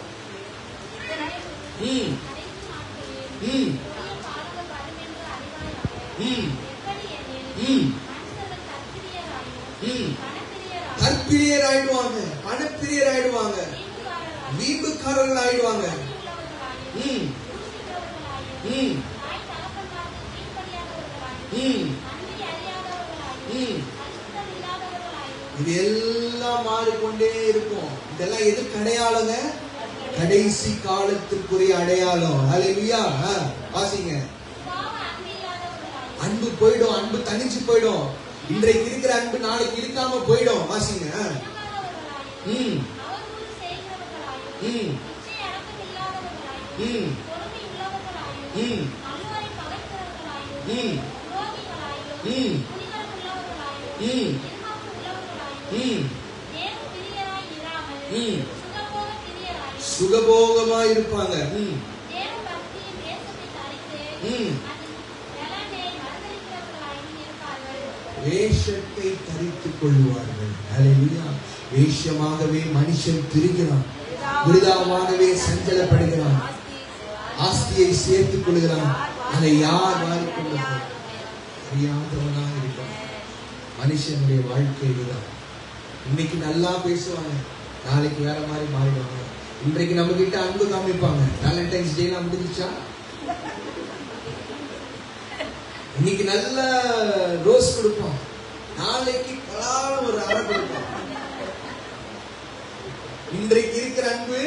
கற்பிரியர் ஆயிடுவாங்க, பணப்பிரியர் ஆயிடுவாங்க, வீம்புக்காரர்கள் ஆயிடுவாங்க. இது எல்லாம் மாறிக்கொண்டே இருக்கும். இதெல்லாம் எதுக்கு அடையாளங்க? கடைசி காலத்திற்குரிய அடையாளம். ஹல்லேலூயா. வாசிங்க. அன்பு போயிடும், அன்பு தனிச்சு போயிடும். இன்றைக்கு இருக்கிற அன்பு நாளைக்கு இருக்காம போயிடும். வாசிங்க. சுகபோகமா இருப்பாங்க. வேஷத்தை தரித்துக் கொள்வார்கள். ஹல்லேலூயா. வேஷமாகவே மனுஷன் திரிகிறான், விருதாவாகவே சஞ்சலப்படுகிறான், ஆஸ்தியை சேர்த்துக் கொள்கிறான். அதை யார் மாறிக்கொள்வார்கள்? அறியாதவனாக இருப்பான். மனுஷனுடைய வாழ்க்கை இதுதான். இன்னைக்கு நல்லா பேசுவாங்க, நாளைக்கு வேற மாதிரி மாறிடுவாங்க. இன்றைக்கு நம்ம கிட்ட அன்பு காமிப்பாங்க, வேலண்டைன்ஸ் டே எல்லாம் முடிஞ்சிச்சா, இன்னைக்கு நல்ல ரோஸ் கொடுப்போம், நாளைக்கு பலான ஒரு அறை கொடுப்போம். இன்றைக்கு இருக்கிற அன்பு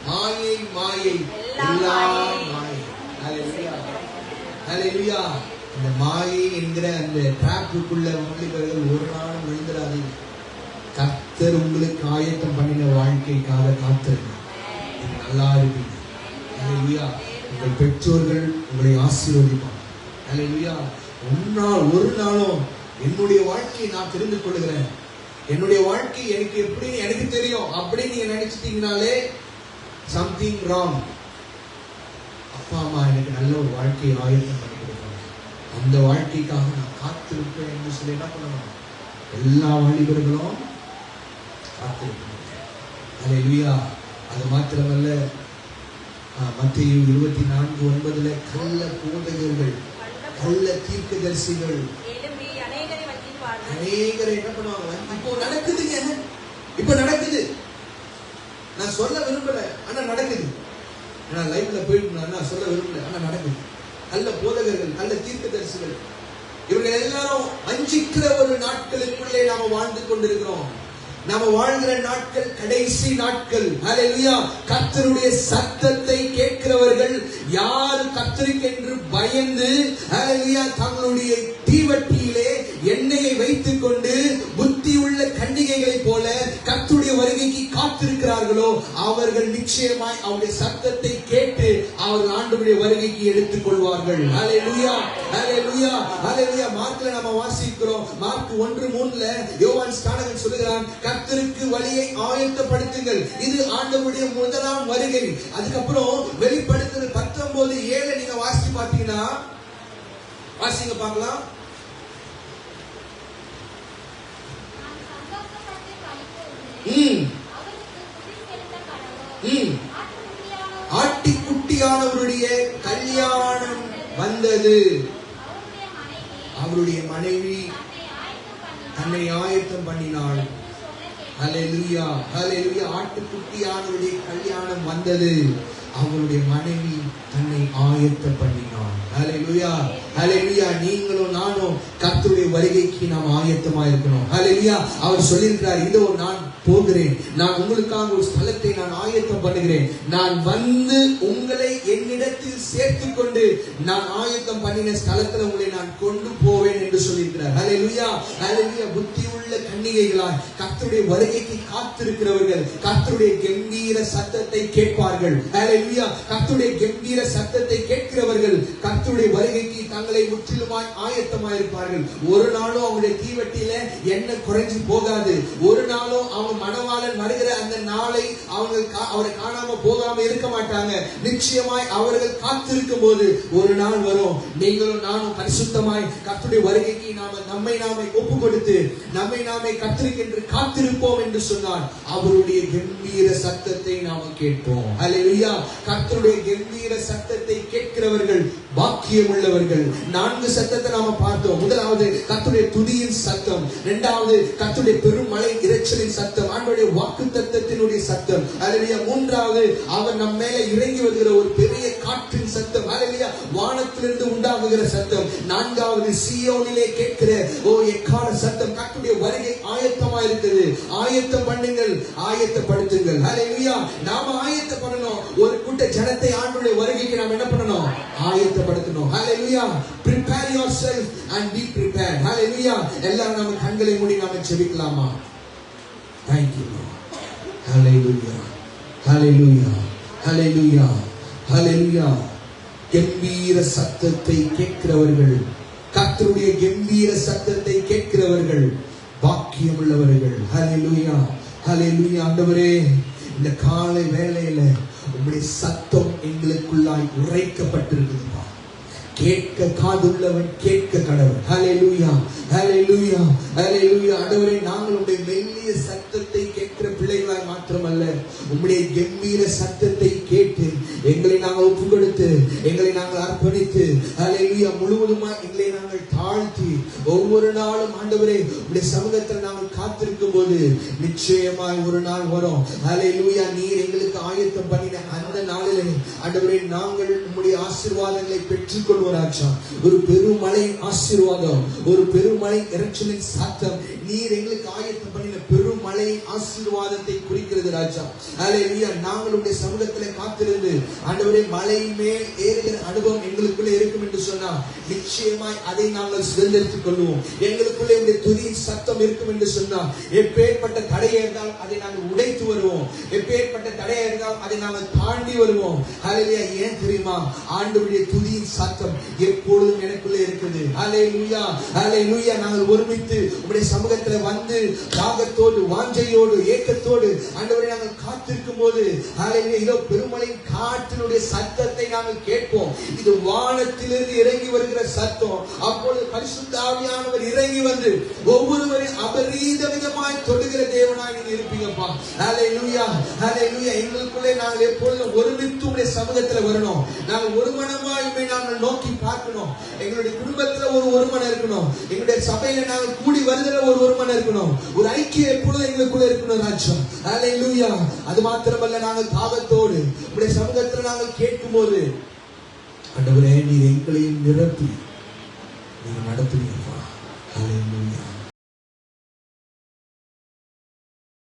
மாயை, மாயை, எல்லாம் மாயை. ஹல்லேலூயா, ஹல்லேலூயா. இந்த மாயை என்கிற அந்த டிராப்புக்குள்ள வாலிபர்கள் ஒரு நாளும் விழுந்துடாதீங்க. கர்த்தர் உங்களுக்கு ஆயத்தம் பண்ணின வாழ்க்கைக்காக காத்திருங்க, நல்லா இருப்பீங்க. ஹல்லேலூயா. உங்கள் பெற்றோர்கள் உங்களை ஆசீர்வதிப்பாங்க. ஹல்லேலூயா. ஒரு நாளும் என்னுடைய வாழ்க்கையை நான் தெரிந்து கொள்கிறேன், என்னுடைய வாழ்க்கை எனக்கு எப்படி எனக்கு தெரியும் அப்படின்னு நீங்க நினைச்சிட்டீங்கனாலே சம்திங் ராங். அப்பா அம்மா எனக்கு நல்ல ஒரு வாழ்க்கையை ஆயத்தம் பண்ணி கொடுப்பாங்க, அந்த வாழ்க்கைக்காக நான் காத்திருப்பேன் என்று சொல்லி என்ன பண்ணணும்? எல்லா வாலிபர்களும் காத்திருக்கணும். ஹல்லேலூயா. அது மாத்திரமல்ல, மத்தேயு 24:9 கள்ள போதகர்கள், கள்ள தீர்க்கதரிசிகள் அநேகரை என்ன பண்ணுவாங்க? இப்போ நடக்குதுங்க, இப்போ நடக்குது. நான் சொல்ல விரும்பல, ஆனா நடக்குது. நான் லைவ்ல போயிட்டு நான் சொல்ல விரும்பல, ஆனா நடக்குது. கள்ள போதகர்கள், கள்ள தீர்க்கதரிசிகள், இவர்கள் எல்லாரும் வஞ்சிக்கிற ஒரு நாட்களுக்குள்ளே நாம வாழ்ந்து கொண்டிருக்கிறோம். நாம வாழ்கிற நாட்கள் கடைசி நாட்கள். ஹல்லேலூயா. கர்த்தருடைய சத்தத்தை கேட்கிறவர்கள் யார் கர்த்தருக்கென்று பயந்து ஹல்லேலூயா தங்களுடைய தீவட்டியிலே எண்ணெயை வைத்துக் கொண்டு புத்தியுள்ள கன்னிகைகளைப் போல கர்த்தருடைய வருகைக்கு காத்திருக்கிறார்களோ அவர்கள் நிச்சயமாய் அவருடைய சத்தத்தை கேட்டு அவர்கள் ஆண்டவருடைய வருகைக்கு எடுத்துக் கொள்வார்கள். ஹல்லேலூயா, ஹல்லேலூயா, ஹல்லேலூயா. மார்க்ல நாம வாசிக்கிறோம், மார்க் 1:3 யோவான் ஸ்நானகன் சொல்லுகிறான், கர்த்தருக்கு வழியை ஆயத்தப்படுத்துங்கள், இது ஆண்டவருடைய முதலாம் வருகை. அதுக்கப்புறம் வெளிப்படுத்துதல் 19:7 நீங்க வாசிச்சு பாத்தீங்கன்னா, வாசிங்க பார்க்கலாம். ஆட்டிக்குட்டியான குமாரனுடைய கல்யாணம் வந்தது. அவருடைய மனைவி தன்னை ஆயத்தம் பண்ணினாள். ஹல்லேலூயா, ஹல்லேலூயா. ஆட்டுக்குட்டியானவருடைய கல்யாணம் வந்தது. அவருடைய மனைவி தன்னை ஆயத்தம் பண்ணினாள். ஹல்லேலூயா, ஹல்லேலூயா. நீங்களும் நானும் கர்த்தருடைய வருகைக்கு நாம் ஆயத்தமா இருக்கணும். ஹல்லேலூயா. அவர் சொல்லியிருக்கிறார், இதோ நான் போகிறேன், நான் உங்களுக்காக ஒரு ஸ்தலத்தை நான் ஆயத்தம் பண்ணுகிறேன், நான் வந்து உங்களை என்னிடத்தில் சேர்த்துக் கொண்டு நான் ஆயத்தம் பண்ணின ஸ்தலத்துல உங்களை நான் கொண்டு போவேன் என்று சொல்லியிருக்கிறார். ஹல்லேலூயா, ஹல்லேலூயா. புத்தி உள்ள கன்னிகைகளாய் கர்த்தருடைய வருகைக்கு காத்திருக்கிறவர்கள் கர்த்தருடைய கம்பீர சத்தத்தை கேட்பார்கள். ஹல்லேலூயா. கர்த்தருடைய கம்பீர சத்தத்தை கேட்கிறவர்கள் கர்த்தருடைய வருகைக்கு தங்களை முற்றிலுமாய் ஆயத்தமாய் இருப்பார்கள். ஒரு நாளும் அவங்களுடைய தீவட்டியில எண்ணெய் குறைஞ்சு போகாது. ஒரு நாளும் அவங்க மணவாளன் வருகிற அந்த நாளை அவரை காணாம போகாம இருக்க மாட்டாங்க. நிச்சயமாய் அவர்கள் காத்திருக்கும் போது ஒரு நாள் வரும், நீங்களும் நானும் பரிசுத்தமாய் கர்த்தருடைய வருகைக்கு நம்மை நாமே ஒப்பு கொடுத்து நம்மை நாமே கர்த்தருக்கு காத்திருப்போம் என்று சொன்னார். அவருடைய கம்பீர சத்தத்தை நாம கேட்போம். ஹல்லேலூயா. கர்த்தருடைய கம்பீர சத்தத்தை கேட்கிறவர்கள் பாக்கியம் உள்ளவர்கள். 4 சத்தத்தை நாம பார்த்தோம். முதலாவது கர்த்தருடைய துதியின் சத்தம், இரண்டாவது கர்த்தருடைய பெருமழை இரைச்சலின் சத்தம், ஆண்டவருடைய வாக்குத்தத்தத்தினுடைய சத்தம். ஹல்லேலூயா. மூன்றாவது அவர் நம்ம மேல இறங்கி வருகிற ஒரு பெரிய காற்றின் சத்தம். ஹல்லேலூயா. வானத்திலிருந்து உண்டாகுகிற சத்தம். நான்காவது சீயோனிலே கேட்கிற எக்கால சத்தம். கர்த்தருடைய வருகை ஆயத்தமா இருக்குது. ஆயத்தம் பண்ணுங்கள், ஆயத்தப்படுத்துங்கள். ஹல்லேலூயா. நாம ஆயத்தம் பண்ணணும். ஒரு கூட்ட ஜனத்தை ஆண்டவருடைய வருகைக்கு நாம் என்ன பண்ணணும்? ஆயத்தப்படுத்தணும். ஹல்லேலூயா. prepare yourself and be prepared. ஹல்லேலூயா. எல்லாரும் நம்ம கண்களை மூடி நாம ஜெபிக்கலாமா? Thank you Lord. Hallelujah, hallelujah, hallelujah, hallelujah. கம்பீர சத்தத்தை கேட்கிறவர்கள், கர்த்தருடைய கம்பீர சத்தத்தை கேட்கிறவர்கள் பாக்கியம் உள்ளவர்கள். ஹல்லேலூயா, ஹல்லேலூயா. ஆண்டவரே, இந்த காலை வேளையில உம்முடைய சத்தம் எங்களுக்குள்ளாய் உரைக்கப்பட்டிருக்குதுப்பா. கேட்க காதுள்ளவன் கேட்க கடவுள். ஹல்லேலூயா, ஹல்லேலூயா, ஹல்லேலூயா. ஆண்டவரே, நாங்கள் உம்முடைய மெல்லிய சத்தத்தை கேட்கிற பிள்ளைகளாய் மாத்திரமல்ல, உம்முடைய கம்பீர சத்தத்தை கேட்டு எங்களை நாங்கள் ஒப்பு கொடுத்து எங்களை நாங்கள் அர்ப்பணித்து ஹல்லேலூயா முழுவதுமாய் எங்களை நாங்கள் தாழ்த்தி ஒவ்வொரு நாளும் ஆண்டவரே உம்முடைய சமூகத்தில் நாங்கள் காத்திருக்கும் போது நிச்சயமாய் ஒரு நாள் வரும். ஹல்லேலூயா. நீர் எங்களுக்கு ஆயத்தம் பண்ணின அந்த நாளிலே ஆண்டவரே நாங்கள் உம்முடைய ஆசீர்வாதங்களை பெற்றுக்கொள்வோம். ஒரு பெருமழை ஆசீர்வாதம், ஒரு பெருமழை இறைச்சலின் சத்தம் நீர் எங்களுக்கு ஆயத்தம் பண்ணின பெருமழை ஆசீர்வாதத்தை குறிக்கிறது ராஜா. ஹல்லேலூயா. நாங்கள் உம்முடைய சமூகத்திலே காத்திருந்து ஆண்டவரே மலை மேல் ஏறுகிற அனுபவம் எங்களுக்குள்ளே இருக்கும் என்று சொன்னால் நிச்சயமாய் அதை நாங்கள் சுதந்திரித்துக் கொள்வோம். எங்களுக்குள்ளே உம்முடைய துதியின் சத்தம் இருக்கும் என்று சொன்னால் எப்பேற்பட்ட தடையை இருந்தால் அதை நாங்கள் உடைத்து வருவோம். எப்பேற்பட்ட தடையை இருந்தால் அதை நாங்கள் தாண்டி வருவோம். ஹல்லேலூயா. ஏன் தெரியுமா? ஆண்டவருடைய துதியின் சத்தம் எப்பொழுதும் எனக்குள்ளே இருக்குது. ஹல்லேலூயா, ஹல்லேலூயா. நாங்கள் ஒருமித்து உம்முடைய சமூகத்துல வந்து தாகத்தோடு வாஞ்சையோடு ஏக்கத்தோடு ஆண்டவரே நாங்கள் காத்திருக்கும் போது ஹல்லேலூயா இதோ பெருமழை காற்றினுடைய சத்தத்தை நாங்கள் கேட்போம். இது வானத்திலிருந்து இறங்கி வருகிற சத்தம். அப்பொழுது பரிசுத்த ஆவியானவர் இறங்கி வந்து ஒவ்வொருவரையும் அபரீத விதமாய் தொடுகிற தேவனாய் நீங்க இருப்பீங்கப்பா. ஹல்லேலூயா, ஹல்லேலூயா. எங்களுக்குள்ளே நாங்கள் எப்பொழுதும் ஒருமித்து உம்முடைய சமூகத்துல வரணும். நாங்கள் ஒரு மனமாய் நாங்கள் நோக்கி பார்க்கணும். எங்களுடைய குடும்பத்துல ஒரு மனம் இருக்கணும். எங்களுடைய சபையில நாங்கள் கூடி வருகிற ஒரு மனம் இருக்கணும். ஒரு ஐக்கியம் எப்பொழுதும் எங்களுக்குள்ள இருக்கணும் ராஜா. ஹல்லேலூயா. அது மாத்திரமல்ல, நாங்கள் தாகத்தோடு உம்முடைய சமூகத்துல நாங்கள் கேட்கும் போது ஆண்டவரே நீர் எங்களையும் நிரப்பி நீங்க நடத்துவீங்க.